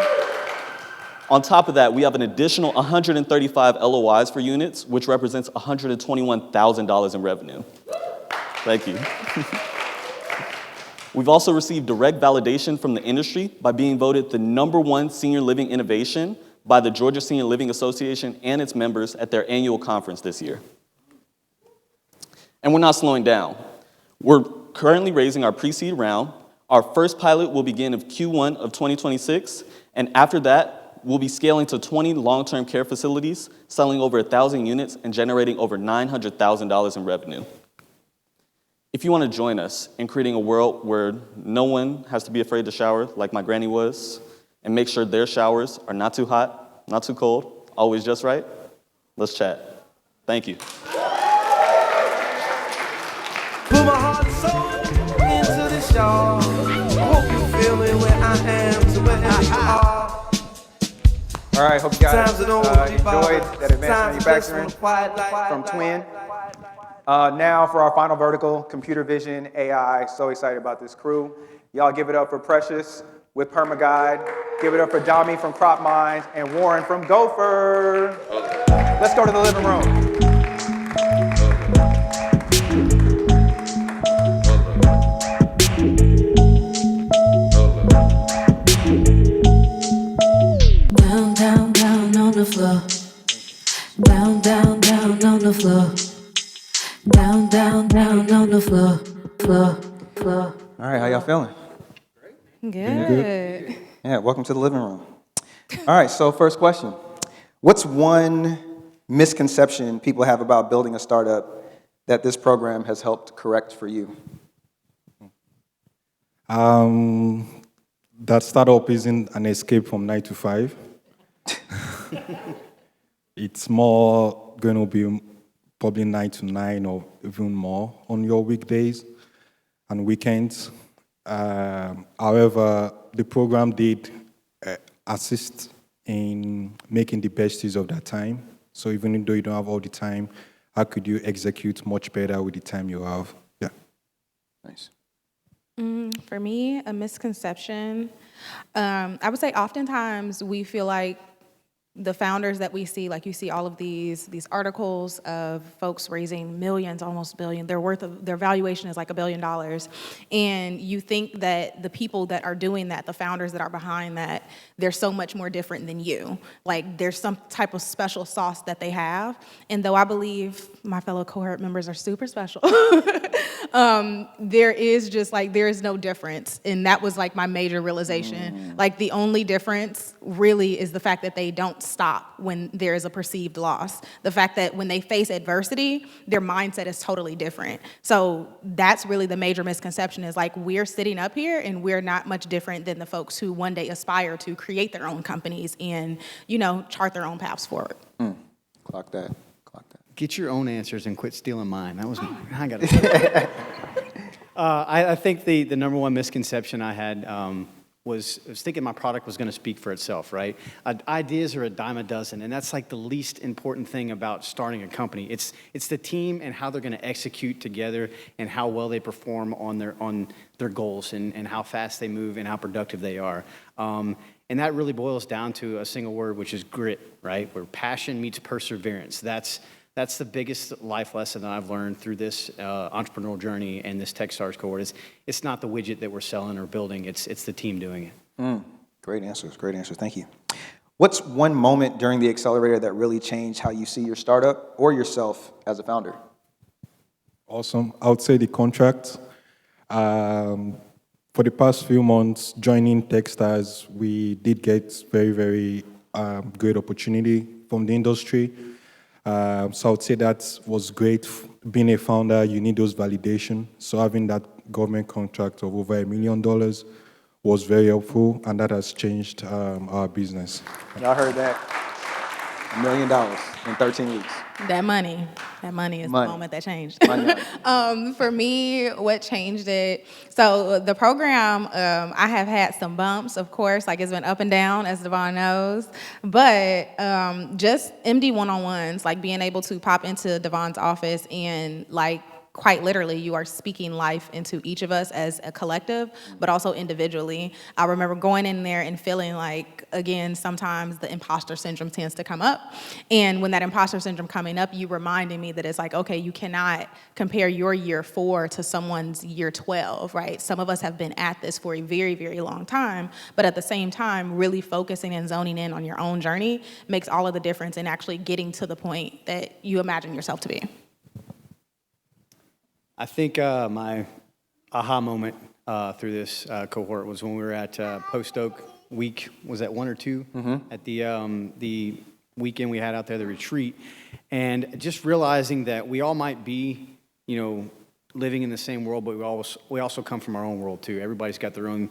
On top of that, we have an additional 135 LOIs for units, which represents $121,000 in revenue. Thank you. We've also received direct validation from the industry by being voted the #1 senior living innovation by the Georgia Senior Living Association and its members at their annual conference this year. And we're not slowing down. We're currently raising our pre-seed round. Our first pilot will begin in Q1 of 2026, and after that, we'll be scaling to 20 long-term care facilities, selling over 1,000 units, and generating over $900,000 in revenue. If you want to join us in creating a world where no one has to be afraid to shower like my granny was, and make sure their showers are not too hot, not too cold, always just right, let's chat. Thank you. Put my heart and soul into this, y'all. I hope you feel me where I am to wherever you are. All right, hope you guys enjoyed that advanced manufacturing from Twin. Now for our final vertical, computer vision, AI. So excited about this crew. Y'all give it up for Precious with PermaGuide. Give it up for Dami from Crop Minds and Warren from Gopher. Let's go to the living room. Down, down, down on the floor. Down, down, down on the floor. Down, down, down on the floor. Floor, floor. All right, how y'all feeling? Good. Yeah, welcome to the living room. All right, so first question. What's one misconception people have about building a startup that this program has helped correct for you? That startup isn't an escape from 9 to 5. It's more going to be probably 9 to 9 or even more on your weekdays and weekends. However, the program did assist in making the best use of that time. So even though you don't have all the time, how could you execute much better with the time you have? Yeah. Nice. For me, a misconception, I would say oftentimes we feel like the founders that we see, like you see all of these articles of folks raising millions, almost billion, their valuation is like $1 billion. And you think that the people that are doing that, the founders that are behind that, they're so much more different than you. Like there's some type of special sauce that they have. And though I believe my fellow cohort members are super special, there is no difference. And that was like my major realization. Like the only difference really is the fact that they don't stop when there is a perceived loss. The fact that when they face adversity, their mindset is totally different. So that's really the major misconception is like we're sitting up here and we're not much different than the folks who one day aspire to create their own companies and, chart their own paths forward. Clock that. Get your own answers and quit stealing mine. That was I got it. I think the number one misconception I had was thinking my product was going to speak for itself, right? Ideas are a dime a dozen, and that's like the least important thing about starting a company. It's the team and how they're going to execute together and how well they perform on their goals and how fast they move and how productive they are. And that really boils down to a single word, which is grit, right? Where passion meets perseverance. That's the biggest life lesson that I've learned through this entrepreneurial journey and this Techstars cohort. It's not the widget that we're selling or building, it's the team doing it. Great answers, thank you. What's one moment during the accelerator that really changed how you see your startup or yourself as a founder? Awesome. I would say the contract. For the past few months, joining Techstars, we did get very, very great opportunity from the industry. So I would say that was great. Being a founder, you need those validation. So having that government contract of over $1 million was very helpful, and that has changed our business. Y'all heard that? $1 million in 13 weeks. That money is the moment that changed. For me, what changed it? So the program, I have had some bumps, of course, like it's been up and down, as Devon knows. But just MD one-on-ones, like being able to pop into Devon's office and like quite literally, you are speaking life into each of us as a collective, but also individually. I remember going in there and feeling like, again, sometimes the imposter syndrome tends to come up. And when that imposter syndrome coming up, you reminding me that it's like, okay, you cannot compare your year 4 to someone's year 12, right? Some of us have been at this for a very, very long time, but at the same time, really focusing and zoning in on your own journey makes all of the difference in actually getting to the point that you imagine yourself to be. I think my aha moment through this cohort was when we were at Post Oak Week. Was that 1 or 2? At the weekend we had out there, the retreat, and just realizing that we all might be, living in the same world, but we also come from our own world too. Everybody's got their own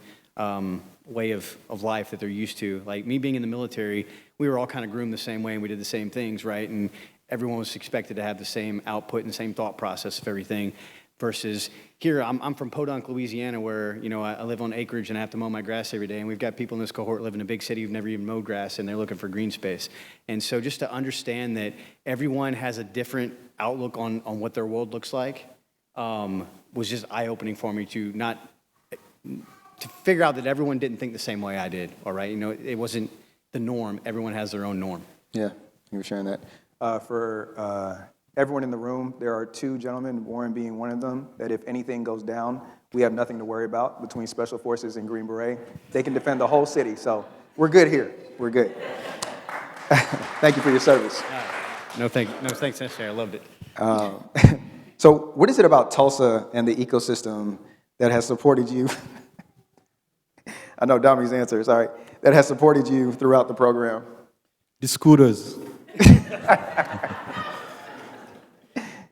way of life that they're used to. Like me being in the military, we were all kind of groomed the same way, and we did the same things, right? And everyone was expected to have the same output and the same thought process of everything. Versus here, I'm from Podunk, Louisiana, where I live on acreage and I have to mow my grass every day. And we've got people in this cohort live in a big city who've never even mowed grass, and they're looking for green space. And so just to understand that everyone has a different outlook on what their world looks like was just eye-opening for me to figure out that everyone didn't think the same way I did. All right, it wasn't the norm. Everyone has their own norm. Yeah, you were sharing that. For everyone in the room, there are 2 gentlemen, Warren being one of them, that if anything goes down, we have nothing to worry about between Special Forces and Green Beret. They can defend the whole city, so we're good here. We're good. Thank you for your service. No thanks necessary. I loved it. So what is it about Tulsa and the ecosystem that has supported you? I know Dami's answer, sorry. That has supported you throughout the program? The scooters.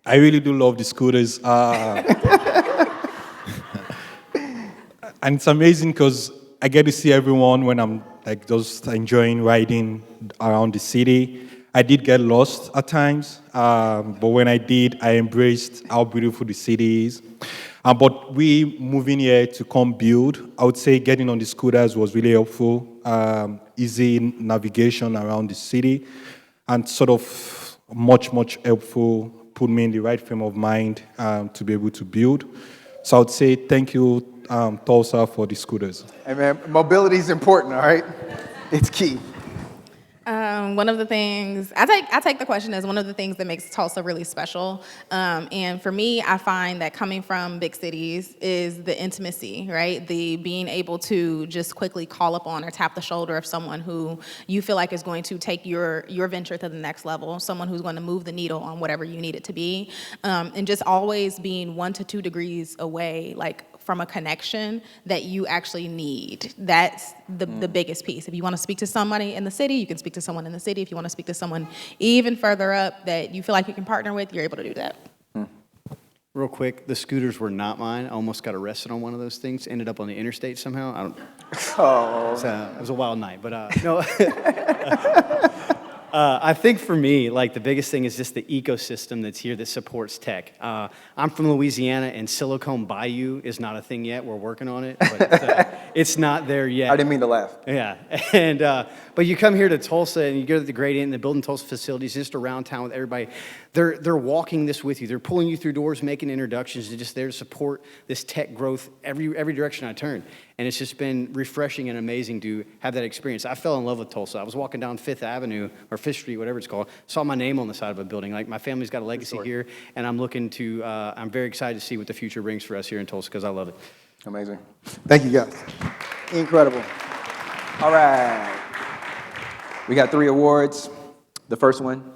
I really do love the scooters. And it's amazing because I get to see everyone when I'm just enjoying riding around the city. I did get lost at times, but when I did, I embraced how beautiful the city is. But we moving here to come build, I would say getting on the scooters was really helpful. Easy navigation around the city, and sort of much helpful, put me in the right frame of mind to be able to build. So I would say thank you, Tulsa, for the scooters. Hey man, mobility is important, all right? It's key. One of the things, I take the question as one of the things that makes Tulsa really special. And for me, I find that coming from big cities is the intimacy, right? The being able to just quickly call upon or tap the shoulder of someone who you feel like is going to take your venture to the next level, someone who's going to move the needle on whatever you need it to be. And just always being 1 to 2 degrees away, from a connection that you actually need. That's the biggest piece. If you want to speak to somebody in the city, you can speak to someone in the city. If you want to speak to someone even further up that you feel like you can partner with, you're able to do that. Real quick, the scooters were not mine. I almost got arrested on one of those things. Ended up on the interstate somehow. It was a wild night, but no. I think for me, the biggest thing is just the ecosystem that's here that supports tech. I'm from Louisiana, and Silicon Bayou is not a thing yet. We're working on it, but it's not there yet. I didn't mean to laugh. Yeah, and but you come here to Tulsa, and you go to the Gradient, and they're building Tulsa facilities just around town with everybody. They're walking this with you. They're pulling you through doors, making introductions. They're just there to support this tech growth every direction I turn. And it's just been refreshing and amazing to have that experience. I fell in love with Tulsa. I was walking down Fifth Avenue, or Fifth Street, whatever it's called, saw my name on the side of a building. My family's got a legacy here, and I'm I'm very excited to see what the future brings for us here in Tulsa, because I love it. Amazing. Thank you, guys. Incredible. All right. We got 3 awards. The first one,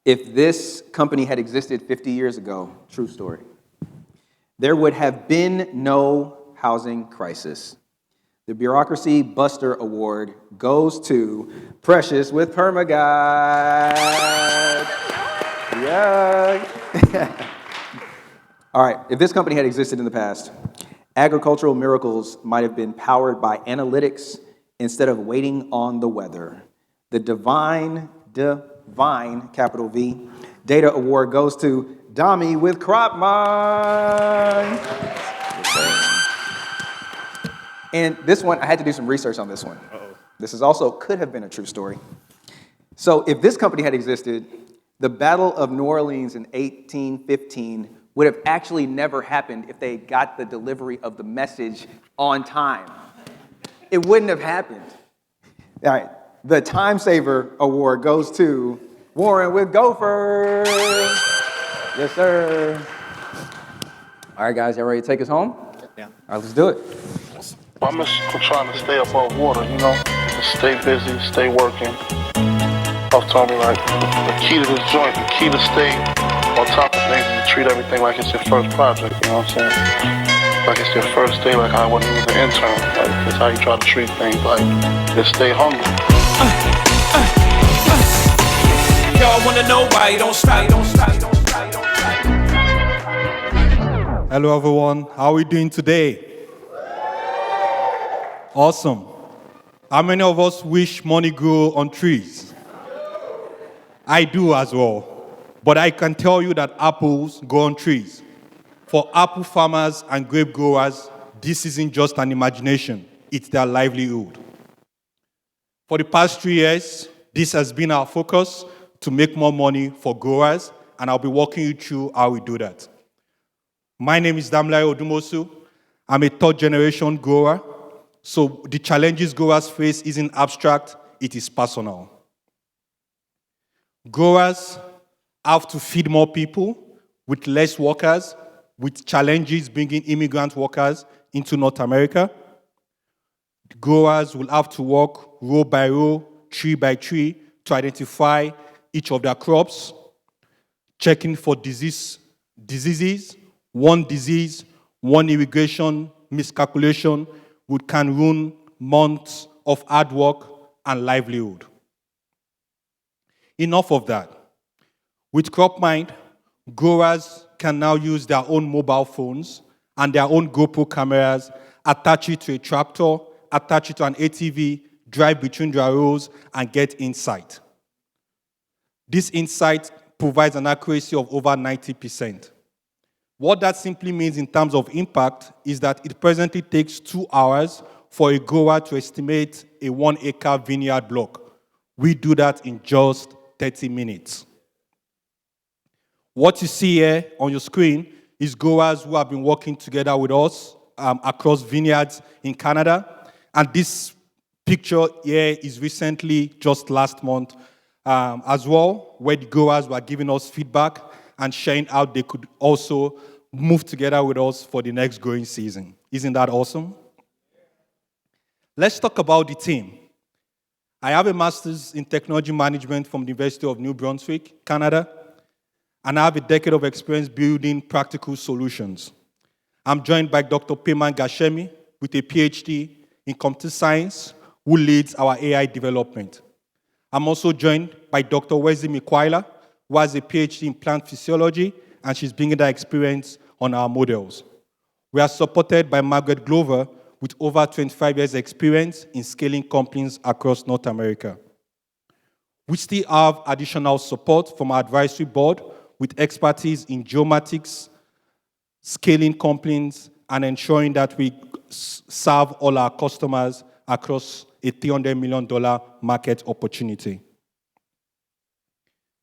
if this company had existed 50 years ago, true story, there would have been no housing crisis. The Bureaucracy Buster Award goes to Precious with PermaGuide. Yeah. All right, if this company had existed in the past, agricultural miracles might have been powered by analytics instead of waiting on the weather. The divine, capital V, Data Award goes to Dami with Crop Mind. And this one, I had to do some research on this one. This is also could have been a true story. So if this company had existed, the Battle of New Orleans in 1815 would have actually never happened if they got the delivery of the message on time. It wouldn't have happened. All right, the Time Saver Award goes to Warren with Gopher. Yes, sir. All right, guys, y'all ready to take us home? Yeah. All right, let's do it. I'm trying to stay above water, stay busy, stay working. I've told me the key to this joint, the key to stay on top of things is to treat everything like it's your first project, you know what I'm saying? Like it's your first day, like I wasn't even an intern. Like that's how you try to treat things, like just stay hungry. Y'all wanna know why you don't stop, don't stop, don't stop, don't stop. Hello, everyone. How are we doing today? Awesome. How many of us wish money grew on trees? I do as well. But I can tell you that apples grow on trees. For apple farmers and grape growers, this isn't just an imagination, it's their livelihood. For the past 3 years, this has been our focus to make more money for growers, and I'll be walking you through how we do that. My name is Damlai Odumosu. I'm a third generation grower, so the challenges growers face isn't abstract, it is personal. Growers have to feed more people with less workers, with challenges bringing immigrant workers into North America. Growers will have to work row by row, tree by tree, to identify each of their crops, checking for diseases. One disease, one irrigation miscalculation can ruin months of hard work and livelihood. Enough of that. With CropMind, growers can now use their own mobile phones and their own GoPro cameras, attach it to a tractor, attach it to an ATV, drive between their rows, and get insight. This insight provides an accuracy of over 90%. What that simply means in terms of impact is that it presently takes 2 hours for a grower to estimate a 1-acre vineyard block. We do that in just 30 minutes. What you see here on your screen is growers who have been working together with us across vineyards in Canada. And this picture here is recently, just last month, as well, where the growers were giving us feedback and sharing how they could also move together with us for the next growing season. Isn't that awesome? Let's talk about the team. I have a master's in technology management from the University of New Brunswick, Canada, and I have a decade of experience building practical solutions. I'm joined by Dr. Payman Gashemi with a PhD in computer science, who leads our AI development. I'm also joined by Dr. Wesley Mikwaila, who has a PhD in plant physiology, and she's bringing that experience on our models. We are supported by Margaret Glover with over 25 years experience in scaling companies across North America. We still have additional support from our advisory board with expertise in geomatics, scaling companies, and ensuring that we serve all our customers across a $300 million market opportunity.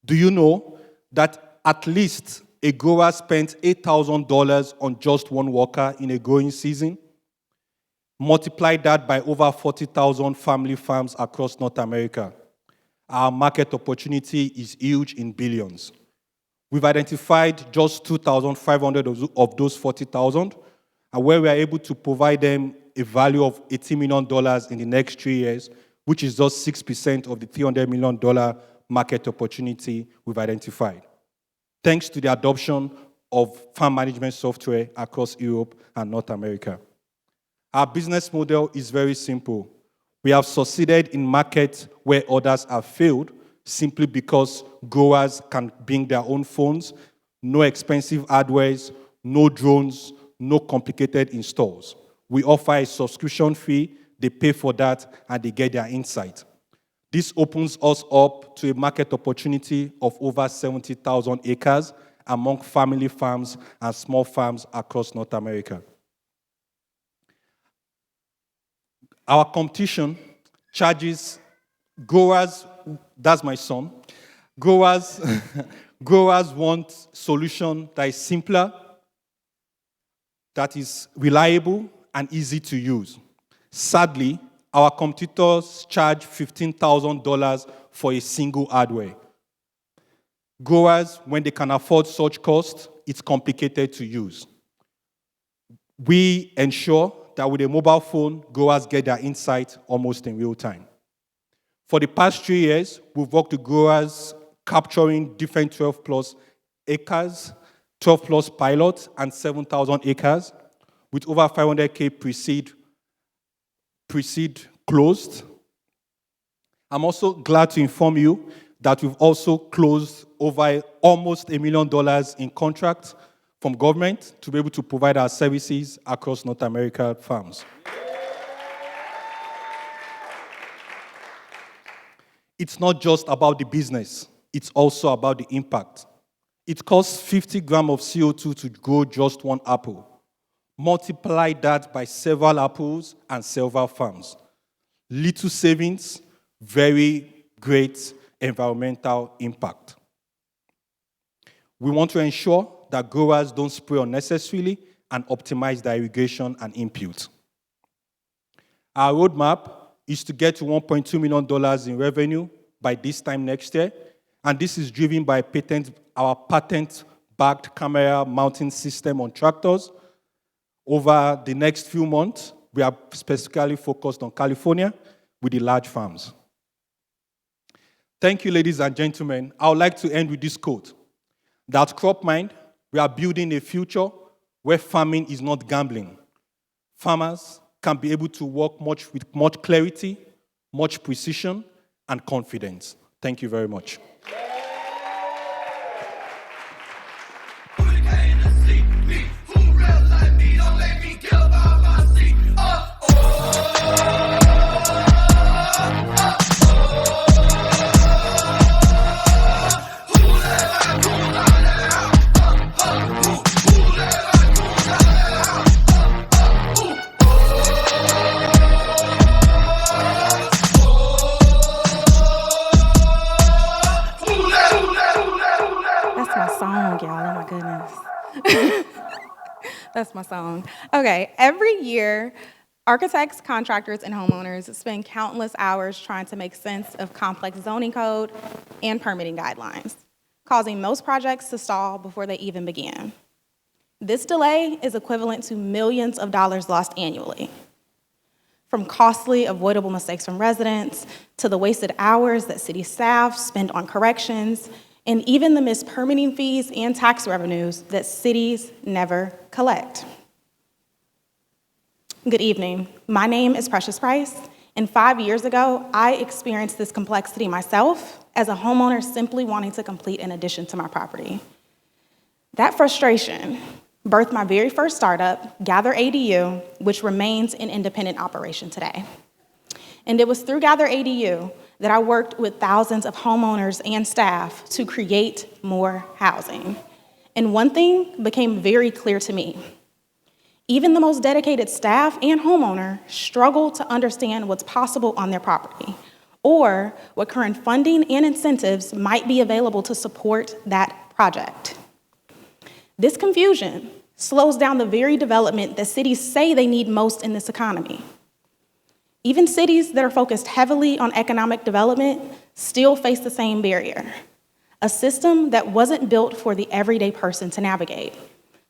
Do you know that at least a grower spent $8,000 on just one worker in a growing season? Multiply that by over 40,000 family farms across North America. Our market opportunity is huge in billions. We've identified just 2,500 of those 40,000, and where we are able to provide them a value of $80 million in the next 3 years, which is just 6% of the $300 million market opportunity we've identified, thanks to the adoption of farm management software across Europe and North America. Our business model is very simple. We have succeeded in markets where others have failed simply because growers can bring their own phones, no expensive hardware, no drones, no complicated installs. We offer a subscription fee, they pay for that, and they get their insight. This opens us up to a market opportunity of over 70,000 acres among family farms and small farms across North America. Our competition charges growers, that's my son, growers want solution that is simpler, that is reliable, and easy to use. Sadly, our competitors charge $15,000 for a single hardware. Growers, when they can afford such costs, it's complicated to use. We ensure that with a mobile phone, growers get their insight almost in real time. For the past 3 years, we've worked with growers capturing different 12+ acres, 12 plus pilots, and 7,000 acres, with over 500K pre-seed closed. I'm also glad to inform you that we've also closed over almost $1 million in contracts from government to be able to provide our services across North America farms. It's not just about the business, it's also about the impact. It costs 50 grams of CO2 to grow just one apple. Multiply that by several apples and several farms. Little savings, very great environmental impact. We want to ensure that growers don't spray unnecessarily and optimize their irrigation and input. Our roadmap is to get to $1.2 million in revenue by this time next year, and this is driven by our patent-backed camera mounting system on tractors. Over the next few months, we are specifically focused on California with the large farms. Thank you, ladies and gentlemen. I would like to end with this quote. That CropMind, we are building a future where farming is not gambling. Farmers can be able to work with much clarity, much precision, and confidence. Thank you very much. That's my song. Okay, every year, architects, contractors, and homeowners spend countless hours trying to make sense of complex zoning code and permitting guidelines, causing most projects to stall before they even begin. This delay is equivalent to millions of dollars lost annually. From costly, avoidable mistakes from residents, to the wasted hours that city staff spend on corrections, and even the missed permitting fees and tax revenues that cities never collect. Good evening. My name is Precious Price, and 5 years ago, I experienced this complexity myself as a homeowner simply wanting to complete an addition to my property. That frustration birthed my very first startup, Gather ADU, which remains in independent operation today. And it was through Gather ADU that I worked with thousands of homeowners and staff to create more housing. And one thing became very clear to me. Even the most dedicated staff and homeowner struggle to understand what's possible on their property, or what current funding and incentives might be available to support that project. This confusion slows down the very development that cities say they need most in this economy. Even cities that are focused heavily on economic development still face the same barrier, a system that wasn't built for the everyday person to navigate.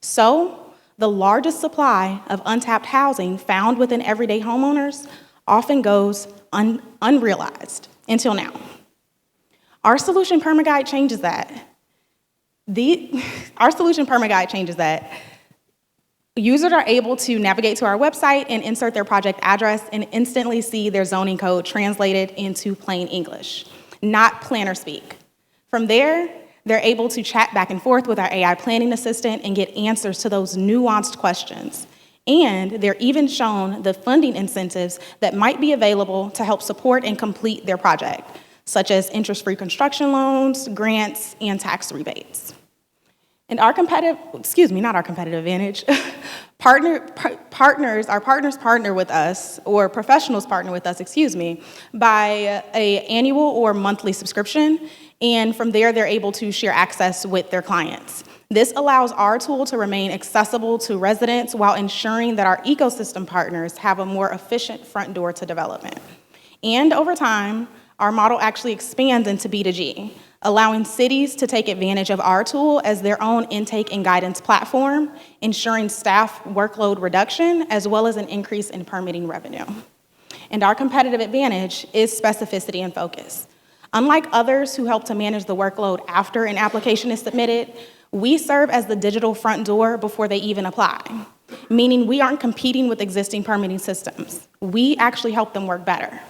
So, the largest supply of untapped housing found within everyday homeowners often goes unrealized until now. Our solution permit guide changes that. Our solution permit guide changes that. Users are able to navigate to our website and insert their project address and instantly see their zoning code translated into plain English, not planner speak. From there, they're able to chat back and forth with our AI planning assistant and get answers to those nuanced questions. And they're even shown the funding incentives that might be available to help support and complete their project, such as interest-free construction loans, grants, and tax rebates. And our competitive advantage, our partners partner with us, or professionals partner with us, by an annual or monthly subscription, and from there they're able to share access with their clients. This allows our tool to remain accessible to residents while ensuring that our ecosystem partners have a more efficient front door to development. And over time, our model actually expands into B2G, allowing cities to take advantage of our tool as their own intake and guidance platform, ensuring staff workload reduction, as well as an increase in permitting revenue. And our competitive advantage is specificity and focus. Unlike others who help to manage the workload after an application is submitted, we serve as the digital front door before they even apply, meaning we aren't competing with existing permitting systems. We actually help them work better.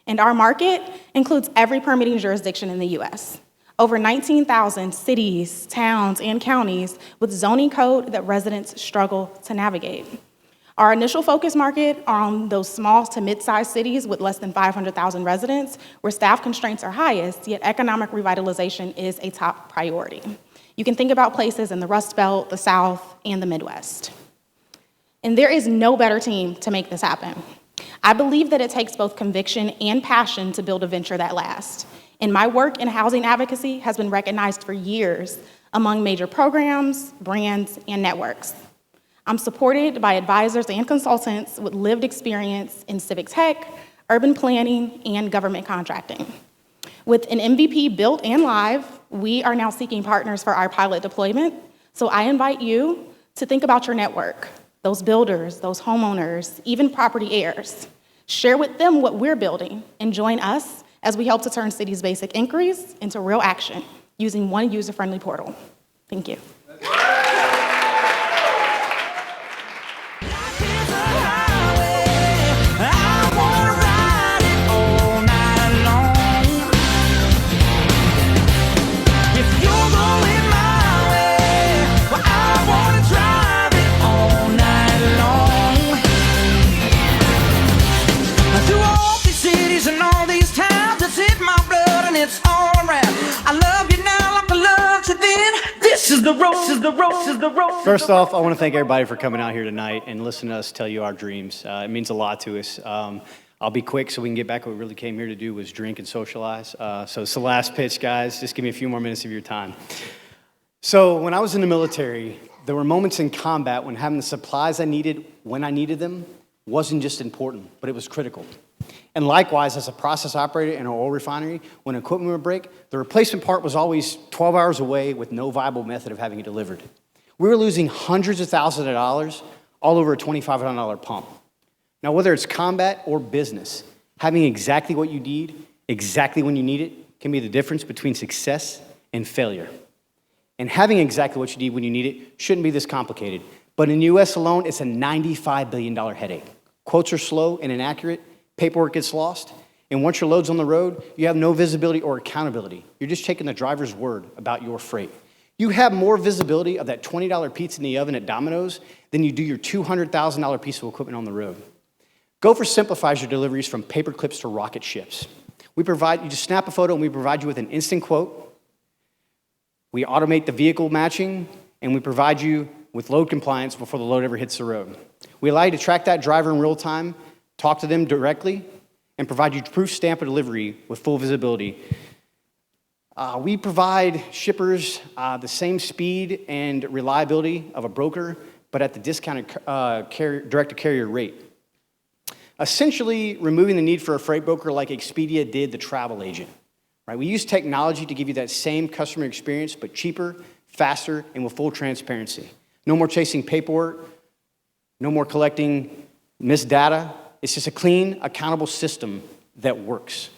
And our market includes every permitting jurisdiction in the US. Over 19,000 cities, towns, and counties with zoning code that residents struggle to navigate. Our initial focus market are on those small to mid-sized cities with less than 500,000 residents, where staff constraints are highest, yet economic revitalization is a top priority. You can think about places in the Rust Belt, the South, and the Midwest. And there is no better team to make this happen. I believe that it takes both conviction and passion to build a venture that lasts. And my work in housing advocacy has been recognized for years among major programs, brands, and networks. I'm supported by advisors and consultants with lived experience in civic tech, urban planning, and government contracting. With an MVP built and live, we are now seeking partners for our pilot deployment. So I invite you to think about your network, those builders, those homeowners, even property heirs. Share with them what we're building and join us as we help to turn cities' basic inquiries into real action using one user-friendly portal. Thank you. First off, I want to thank everybody for coming out here tonight and listening to us tell you our dreams. It means a lot to us. I'll be quick so we can get back to what we really came here to do was drink and socialize. So it's the last pitch, guys. Just give me a few more minutes of your time. So when I was in the military, there were moments in combat when having the supplies I needed when I needed them wasn't just important, but it was critical. And likewise, as a process operator in an oil refinery, when equipment would break, the replacement part was always 12 hours away with no viable method of having it delivered. We were losing hundreds of thousands of dollars all over a $2,500 pump. Now, whether it's combat or business, having exactly what you need, exactly when you need it, can be the difference between success and failure. And having exactly what you need when you need it shouldn't be this complicated. But in the US alone, it's a $95 billion headache. Quotes are slow and inaccurate. Paperwork gets lost, and once your load's on the road, you have no visibility or accountability. You're just taking the driver's word about your freight. You have more visibility of that $20 pizza in the oven at Domino's than you do your $200,000 piece of equipment on the road. Gopher simplifies your deliveries from paper clips to rocket ships. You just snap a photo and we provide you with an instant quote. We automate the vehicle matching, and we provide you with load compliance before the load ever hits the road. We allow you to track that driver in real time, talk to them directly, and provide you proof stamp of delivery with full visibility. We provide shippers the same speed and reliability of a broker, but at the discounted direct-to-carrier rate. Essentially removing the need for a freight broker like Expedia did the travel agent. Right? We use technology to give you that same customer experience, but cheaper, faster, and with full transparency. No more chasing paperwork, no more collecting missed data. It's just a clean, accountable system that works.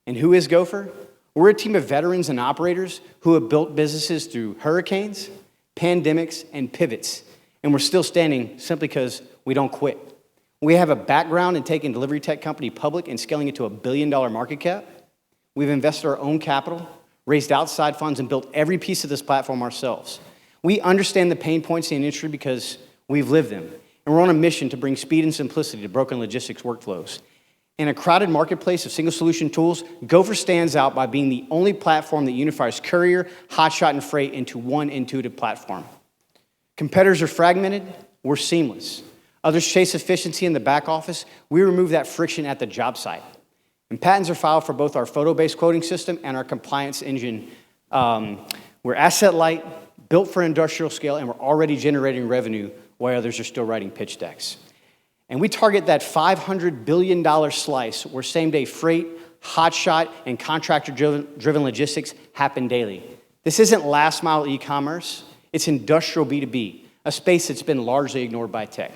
And who is Gopher? We're a team of veterans and operators who have built businesses through hurricanes, pandemics, and pivots. And we're still standing simply because we don't quit. We have a background in taking delivery tech company public and scaling it to $1 billion market cap. We've invested our own capital, raised outside funds, and built every piece of this platform ourselves. We understand the pain points in the industry because we've lived them. And we're on a mission to bring speed and simplicity to broken logistics workflows. In a crowded marketplace of single solution tools, Gopher stands out by being the only platform that unifies courier, hotshot, and freight into one intuitive platform. Competitors are fragmented, we're seamless. Others chase efficiency in the back office, we remove that friction at the job site. And patents are filed for both our photo-based quoting system and our compliance engine. We're asset light, built for industrial scale, and we're already generating revenue while others are still writing pitch decks. And we target that $500 billion slice where same-day freight, hotshot, and contractor-driven logistics happen daily. This isn't last-mile e-commerce. It's industrial B2B, a space that's been largely ignored by tech.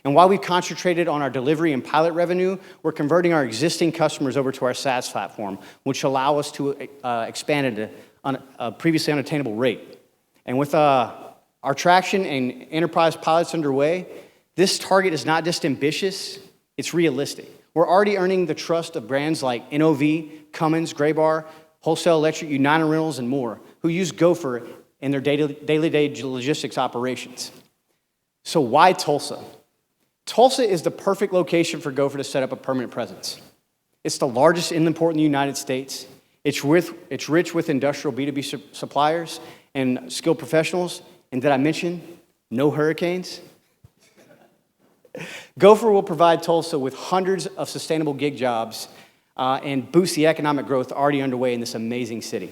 And while we've concentrated on our delivery and pilot revenue, we're converting our existing customers over to our SaaS platform, which allow us to expand at a previously unattainable rate. And with our traction and enterprise pilots underway, this target is not just ambitious, it's realistic. We're already earning the trust of brands like NOV, Cummins, Graybar, Wholesale Electric, United Rentals, and more, who use Gopher in their daily logistics operations. So why Tulsa? Tulsa is the perfect location for Gopher to set up a permanent presence. It's the largest inland port in the United States. It's rich with industrial B2B suppliers and skilled professionals. And did I mention no hurricanes? Gopher will provide Tulsa with hundreds of sustainable gig jobs and boost the economic growth already underway in this amazing city.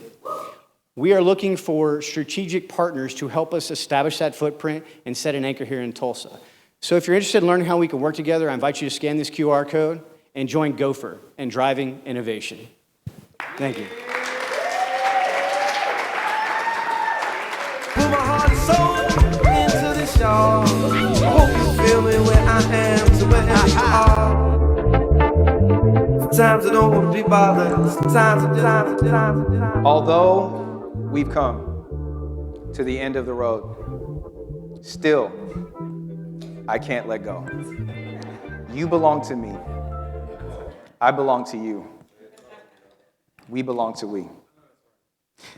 We are looking for strategic partners to help us establish that footprint and set an anchor here in Tulsa. So if you're interested in learning how we can work together, I invite you to scan this QR code and join Gopher in driving innovation. Thank you. Put my heart and soul into this, y'all. I hope you feel me where I am, so wherever you are. Sometimes I don't want to be bothered. Sometimes. Although we've come to the end of the road, still, I can't let go. You belong to me. I belong to you. We belong to we.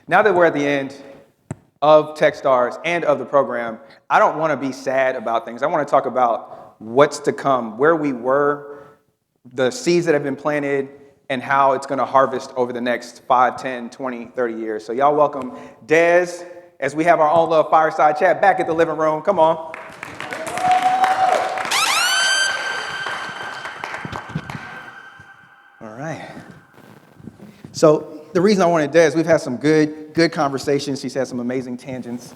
Now that we're at the end of Techstars and of the program, I don't want to be sad about things. I want to talk about what's to come, where we were, the seeds that have been planted, and how it's going to harvest over the next 5, 10, 20, 30 years. So y'all welcome Dez as we have our own little fireside chat back at the living room. Come on. All right. So the reason I wanted Dez, we've had some good conversations. She's had some amazing tangents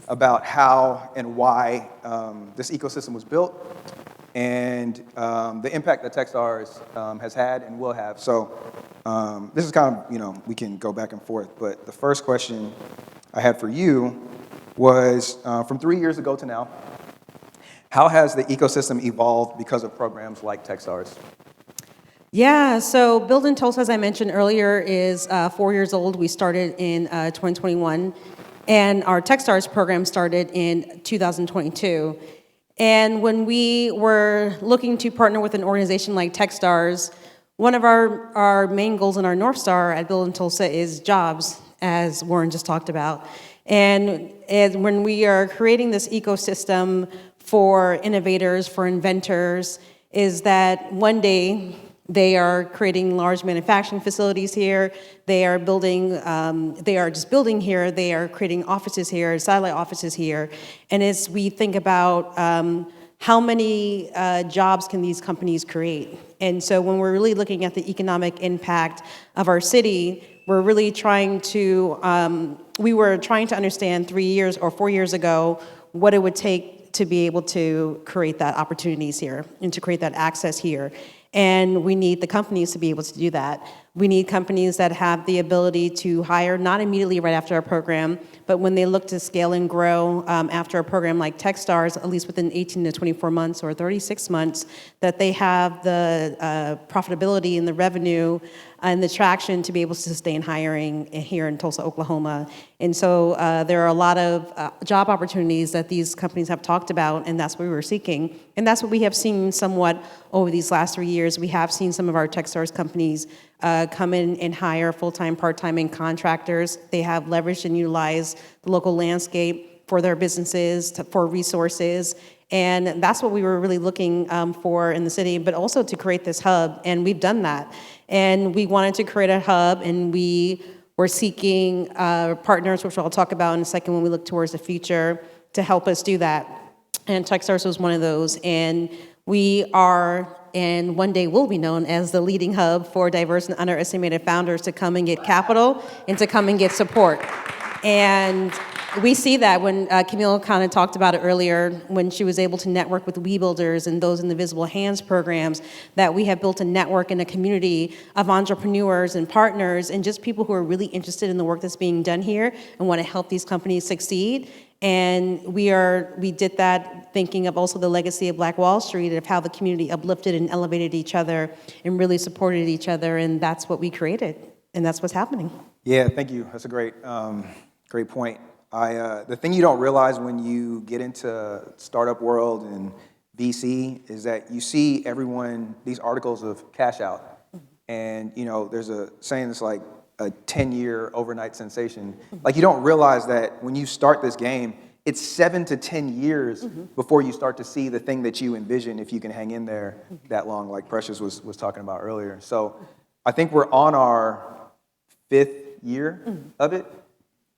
about how and why this ecosystem was built and the impact that Techstars has had and will have. So this is kind of, we can go back and forth. But the first question I had for you was from 3 years ago to now, how has the ecosystem evolved because of programs like Techstars? Yeah, so Build in Tulsa, as I mentioned earlier, is 4 years old. We started in 2021, and our Techstars program started in 2022. And when we were looking to partner with an organization like Techstars, one of our main goals in our North Star at Build in Tulsa is jobs, as Warren just talked about. And when we are creating this ecosystem for innovators, for inventors, is that one day they are creating large manufacturing facilities here. They are just building here. They are creating offices here, satellite offices here. And as we think about how many jobs can these companies create? And so when we're really looking at the economic impact of our city, we're really trying to, we were trying to understand 3 years or 4 years ago what it would take to be able to create that opportunities here and to create that access here. And we need the companies to be able to do that. We need companies that have the ability to hire, not immediately right after our program, but when they look to scale and grow after a program like Techstars, at least within 18 to 24 months or 36 months, that they have the profitability and the revenue and the traction to be able to sustain hiring here in Tulsa, Oklahoma. And so there are a lot of job opportunities that these companies have talked about, and that's what we were seeking. And that's what we have seen somewhat over these last 3 years. We have seen some of our Techstars companies come in and hire full-time, part-time, and contractors. They have leveraged and utilized the local landscape for their businesses, for resources. And that's what we were really looking for in the city, but also to create this hub, and we've done that. And we wanted to create a hub, and we were seeking partners, which I'll talk about in a second when we look towards the future, to help us do that. And Techstars was one of those. And we are, and one day will be known as the leading hub for diverse and underestimated founders to come and get capital and to come and get support. And We see that when Camille kind of talked about it earlier, when she was able to network with We Builders and those in the Visible Hands programs, that we have built a network and a community of entrepreneurs and partners and just people who are really interested in the work that's being done here and want to help these companies succeed. And we did that thinking of also the legacy of Black Wall Street, of how the community uplifted and elevated each other and really supported each other, and that's what we created, and that's what's happening. Yeah, thank you. That's a great point. The thing you don't realize when you get into startup world and VC is that you see everyone, these articles of cash out. And, there's a saying that's like a 10-year overnight sensation. Like, you don't realize that when you start this game, it's 7 to 10 years before you start to see the thing that you envision if you can hang in there that long, like Precious was talking about earlier. So I think we're on our 5th year of it.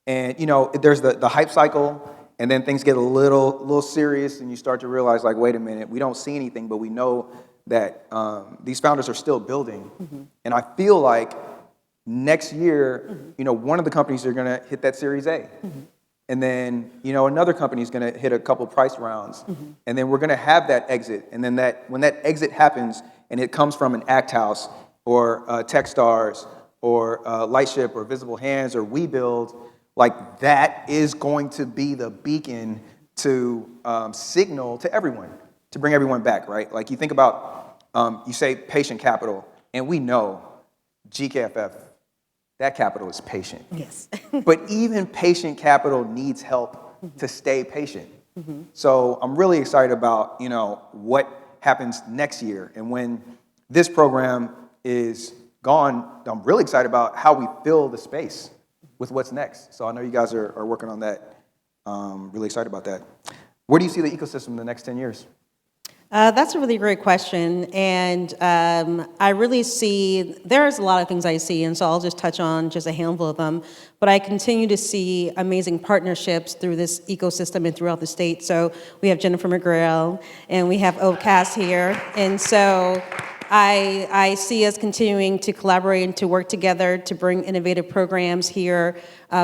And, there's the hype cycle, and then things get a little serious, and you start to realize, like, wait a minute, we don't see anything, but we know that these founders are still building. And I feel like next year, one of the companies are going to hit that Series A. And then, another company is going to hit a couple price rounds. And then we're going to have that exit. And then when that exit happens, and it comes from an Act House or Techstars or Lightship or Visible Hands or We Build, like, that is going to be the beacon to signal to everyone, to bring everyone back, right? Like, you think about, you say patient capital, and we know GKFF, that capital is patient. Yes. But even patient capital needs help to stay patient. So I'm really excited about, what happens next year. And when this program is gone, I'm really excited about how we fill the space with what's next. So I know you guys are working on that. Really excited about that. Where do you see the ecosystem in the next 10 years? That's a really great question. And I really see, there's a lot of things I see, and so I'll just touch on just a handful of them. But I continue to see amazing partnerships through this ecosystem and throughout the state. So we have Jennifer McGrail, and we have OCAST here. And so I see us continuing to collaborate and to work together to bring innovative programs here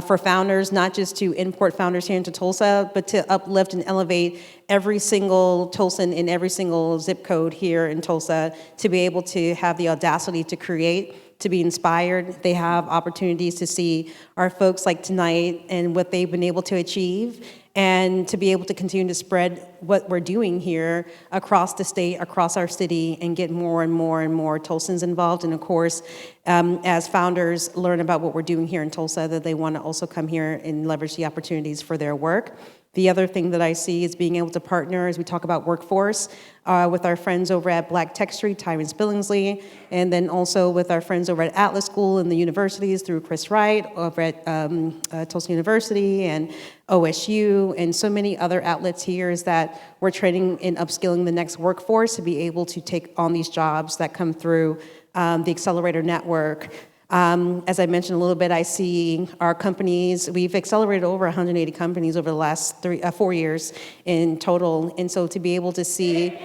for founders, not just to import founders here into Tulsa, but to uplift and elevate every single Tulsan in every single zip code here in Tulsa to be able to have the audacity to create, to be inspired. They have opportunities to see our folks like tonight and what they've been able to achieve, and to be able to continue to spread what we're doing here across the state, across our city, and get more and more and more Tulsans involved. And of course, as founders learn about what we're doing here in Tulsa, that they want to also come here and leverage the opportunities for their work. The other thing that I see is being able to partner, as we talk about workforce, with our friends over at Black Tech Street, Tyrone Billingsley, and then also with our friends over at Atlas School and the universities through Chris Wright over at Tulsa University and OSU, and so many other outlets here, is that we're training and upskilling the next workforce to be able to take on these jobs that come through the Accelerator Network. As I mentioned a little bit, I see our companies, we've accelerated over 180 companies over the last 4 years in total. And so to be able to see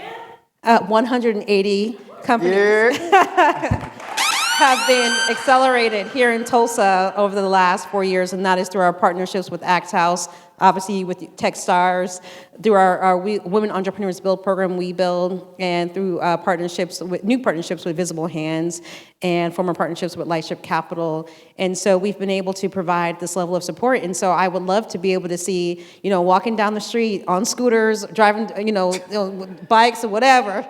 180 companies have been accelerated here in Tulsa over the last 4 years, and that is through our partnerships with Act House, obviously with Techstars, through our Women Entrepreneurs Build program, We Build, and through new partnerships with Visible Hands, and former partnerships with Lightship Capital. And so we've been able to provide this level of support. And so I would love to be able to see, walking down the street on scooters, driving, bikes or whatever,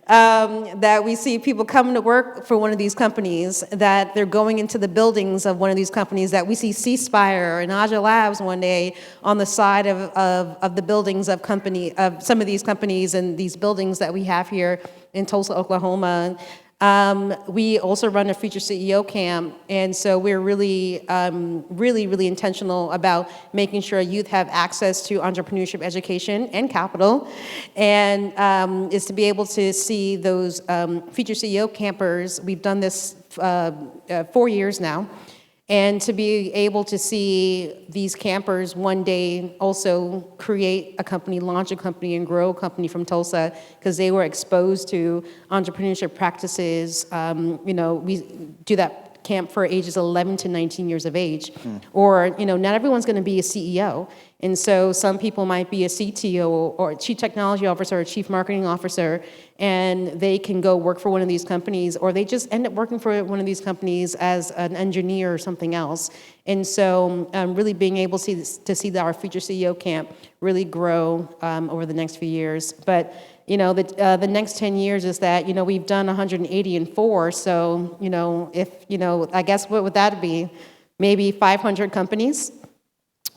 that we see people coming to work for one of these companies, that they're going into the buildings of one of these companies, that we see C-Spire and Aja Labs one day on the side of the buildings of some of these companies and these buildings that we have here in Tulsa, Oklahoma. We also run a Future CEO camp, and so we're really intentional about making sure youth have access to entrepreneurship education and capital, and is to be able to see those Future CEO campers. We've done this 4 years now, and to be able to see these campers one day also create a company, launch a company, and grow a company from Tulsa, because they were exposed to entrepreneurship practices. We do that camp for ages 11 to 19 years of age. Or, not everyone's going to be a CEO. And so some people might be a CTO or a chief technology officer or chief marketing officer, and they can go work for one of these companies, or they just end up working for one of these companies as an engineer or something else. And so really being able to see our future CEO camp really grow over the next few years. But the next 10 years is that, we've done 180 in 4. So, if, I guess what would that be? Maybe 500 companies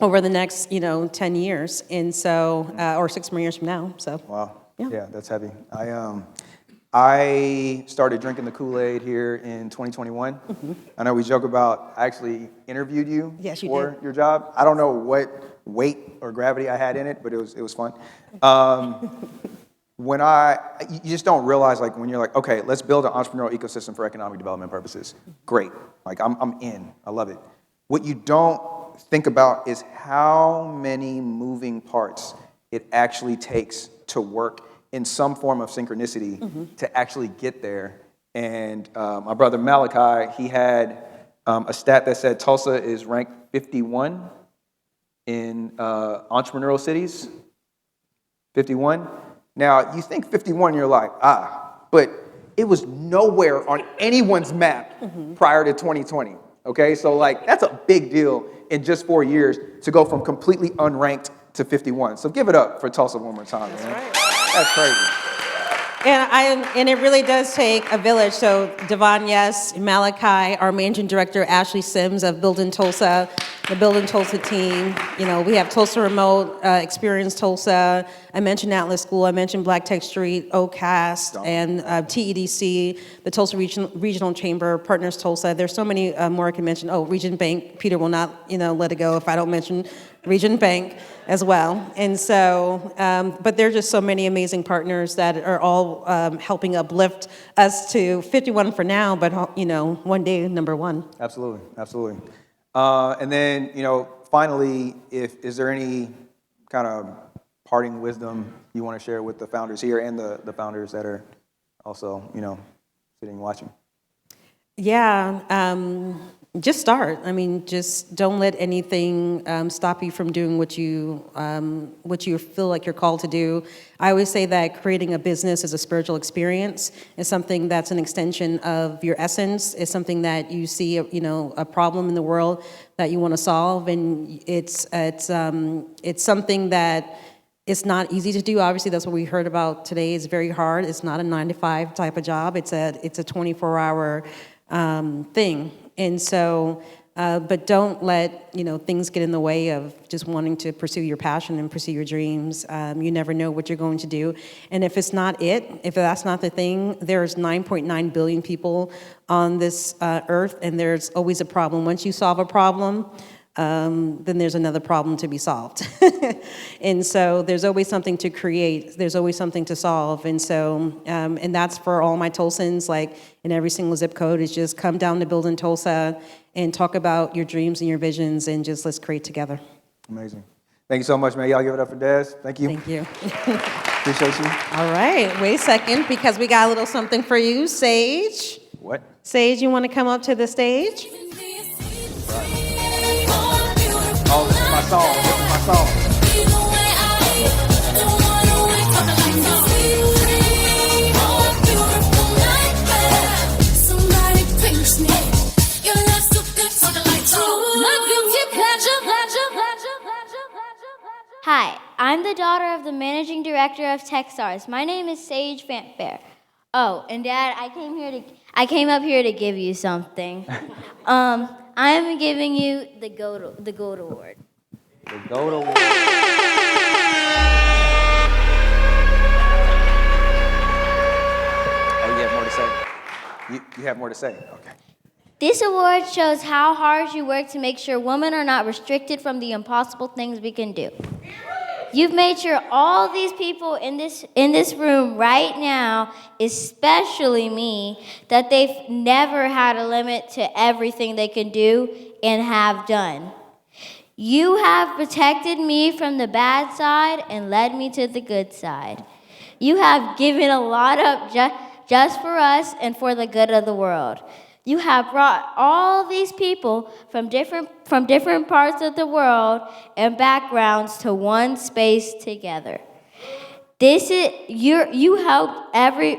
over the next, 10 years. And so, or 6 more years from now. So. Wow. Yeah, that's heavy. I started drinking the Kool-Aid here in 2021. I know we joke about, I actually interviewed you for your job. I don't know what weight or gravity I had in it, but it was fun. You just don't realize, like, when you're like, okay, let's build an entrepreneurial ecosystem for economic development purposes. Great. Like, I'm in. I love it. What you don't think about is how many moving parts it actually takes to work in some form of synchronicity to actually get there. And my brother Malachi, he had a stat that said Tulsa is ranked 51 in entrepreneurial cities. 51. Now, you think 51, you're like, but it was nowhere on anyone's map prior to 2020, okay? So, like, that's a big deal in just 4 years to go from completely unranked to 51. So give it up for Tulsa one more time, man. Right. That's crazy. And it really does take a village. So Devon, yes, Malachi, our managing director, Ashley Sims of Build in Tulsa, the Build in Tulsa team. We have Tulsa Remote, Experience Tulsa. I mentioned Atlas School. I mentioned Black Tech Street, OCAST, and TEDC, the Tulsa Regional Chamber, Partners Tulsa. There's so many more I can mention. Oh, Region Bank. Peter will not, let it go if I don't mention Region Bank as well. And so, but there are just so many amazing partners that are all helping uplift us to 51 for now, but one day number 1. Absolutely, absolutely. And then, finally, is there any kind of parting wisdom you want to share with the founders here and the founders that are also, sitting watching? Yeah, just start. I mean, just don't let anything stop you from doing what you feel like you're called to do. I always say that creating a business is a spiritual experience. It's something that's an extension of your essence. It's something that you see, a problem in the world that you want to solve, and it's something that it's not easy to do. Obviously, that's what we heard about today. It's very hard. It's not a 9-to-5 type of job. It's a 24-hour thing. And so, but don't let, things get in the way of just wanting to pursue your passion and pursue your dreams. You never know what you're going to do. And if it's not if that's not the thing, there's 9.9 billion people on this earth, and there's always a problem. Once you solve a problem, then there's another problem to be solved. And so there's always something to create. There's always something to solve. And so, and that's for all my Tulsans, like in every single zip code, is just come down to Build in Tulsa and talk about your dreams and your visions, and just let's create together. Amazing. Thank you so much, man. Y'all give it up for Des. Thank you. Thank you. Appreciate you. All right, wait a second, because we got a little something for you. Sage. What? Sage, you want to come up to the stage? Oh, this is my song. This is my song. Hi, I'm the daughter of the managing director of Techstars. My name is Sage Fanfare. Oh, and Dad, I came up here to give you something. I am giving you the GOAT Award. The GOAT Award. Oh, you have more to say? You have more to say? Okay. This award shows how hard you work to make sure women are not restricted from the impossible things we can do. You've made sure all these people in this room right now, especially me, that they've never had a limit to everything they can do and have done. You have protected me from the bad side and led me to the good side. You have given a lot up just for us and for the good of the world. You have brought all these people from different parts of the world and backgrounds to one space together. You help every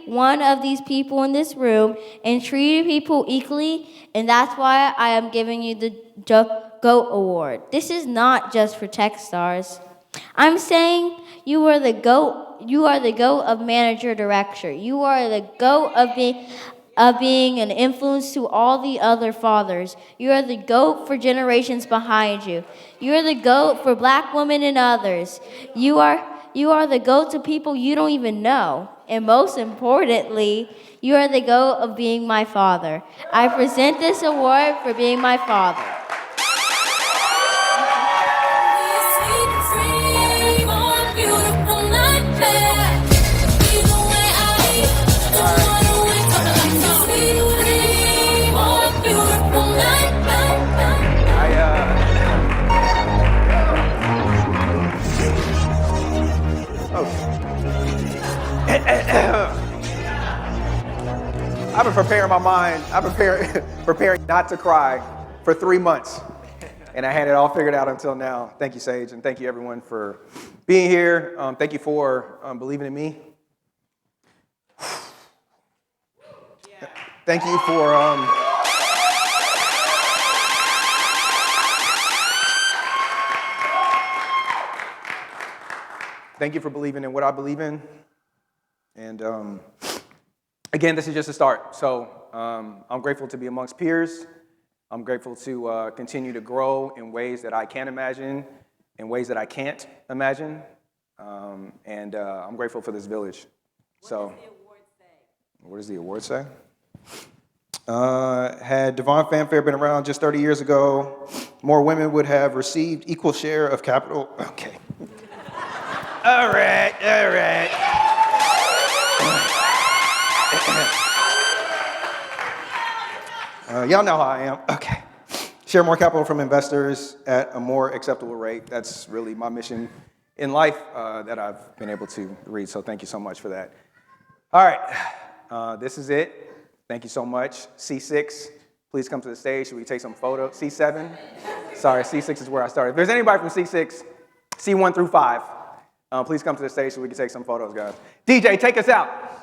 one of these people in this room and treated people equally, and that's why I am giving you the GOAT Award. This is not just for Techstars. I'm saying you are the GOAT. You are the GOAT of manager director. You are the GOAT of being an influence to all the other fathers. You are the GOAT for generations behind you. You are the GOAT for Black women and others. You are the GOAT to people you don't even know. And most importantly, you are the GOAT of being my father. I present this award for being my father. I've been preparing my mind. I've been preparing not to cry for 3 months. And I had it all figured out until now. Thank you, Sage, and thank you, everyone, for being here. Thank you for believing in me. Thank you for... Thank you for believing in what I believe in. And again, this is just a start. So I'm grateful to be amongst peers. I'm grateful to continue to grow in ways that I can imagine, in ways that I can't imagine. And I'm grateful for this village. So, what does the award say? Had Devon Fanfare been around just 30 years ago, more women would have received equal share of capital. Okay. All right. Y'all know how I am. Okay. Share more capital from investors at a more acceptable rate. That's really my mission in life that I've been able to read. So thank you so much for that. All right. This is it. Thank you so much. C6, please come to the stage. Should we take some photos? C7? Sorry, C6 is where I started. If there's anybody from C6, C1 through 5, please come to the stage so we can take some photos, guys. DJ, take us out.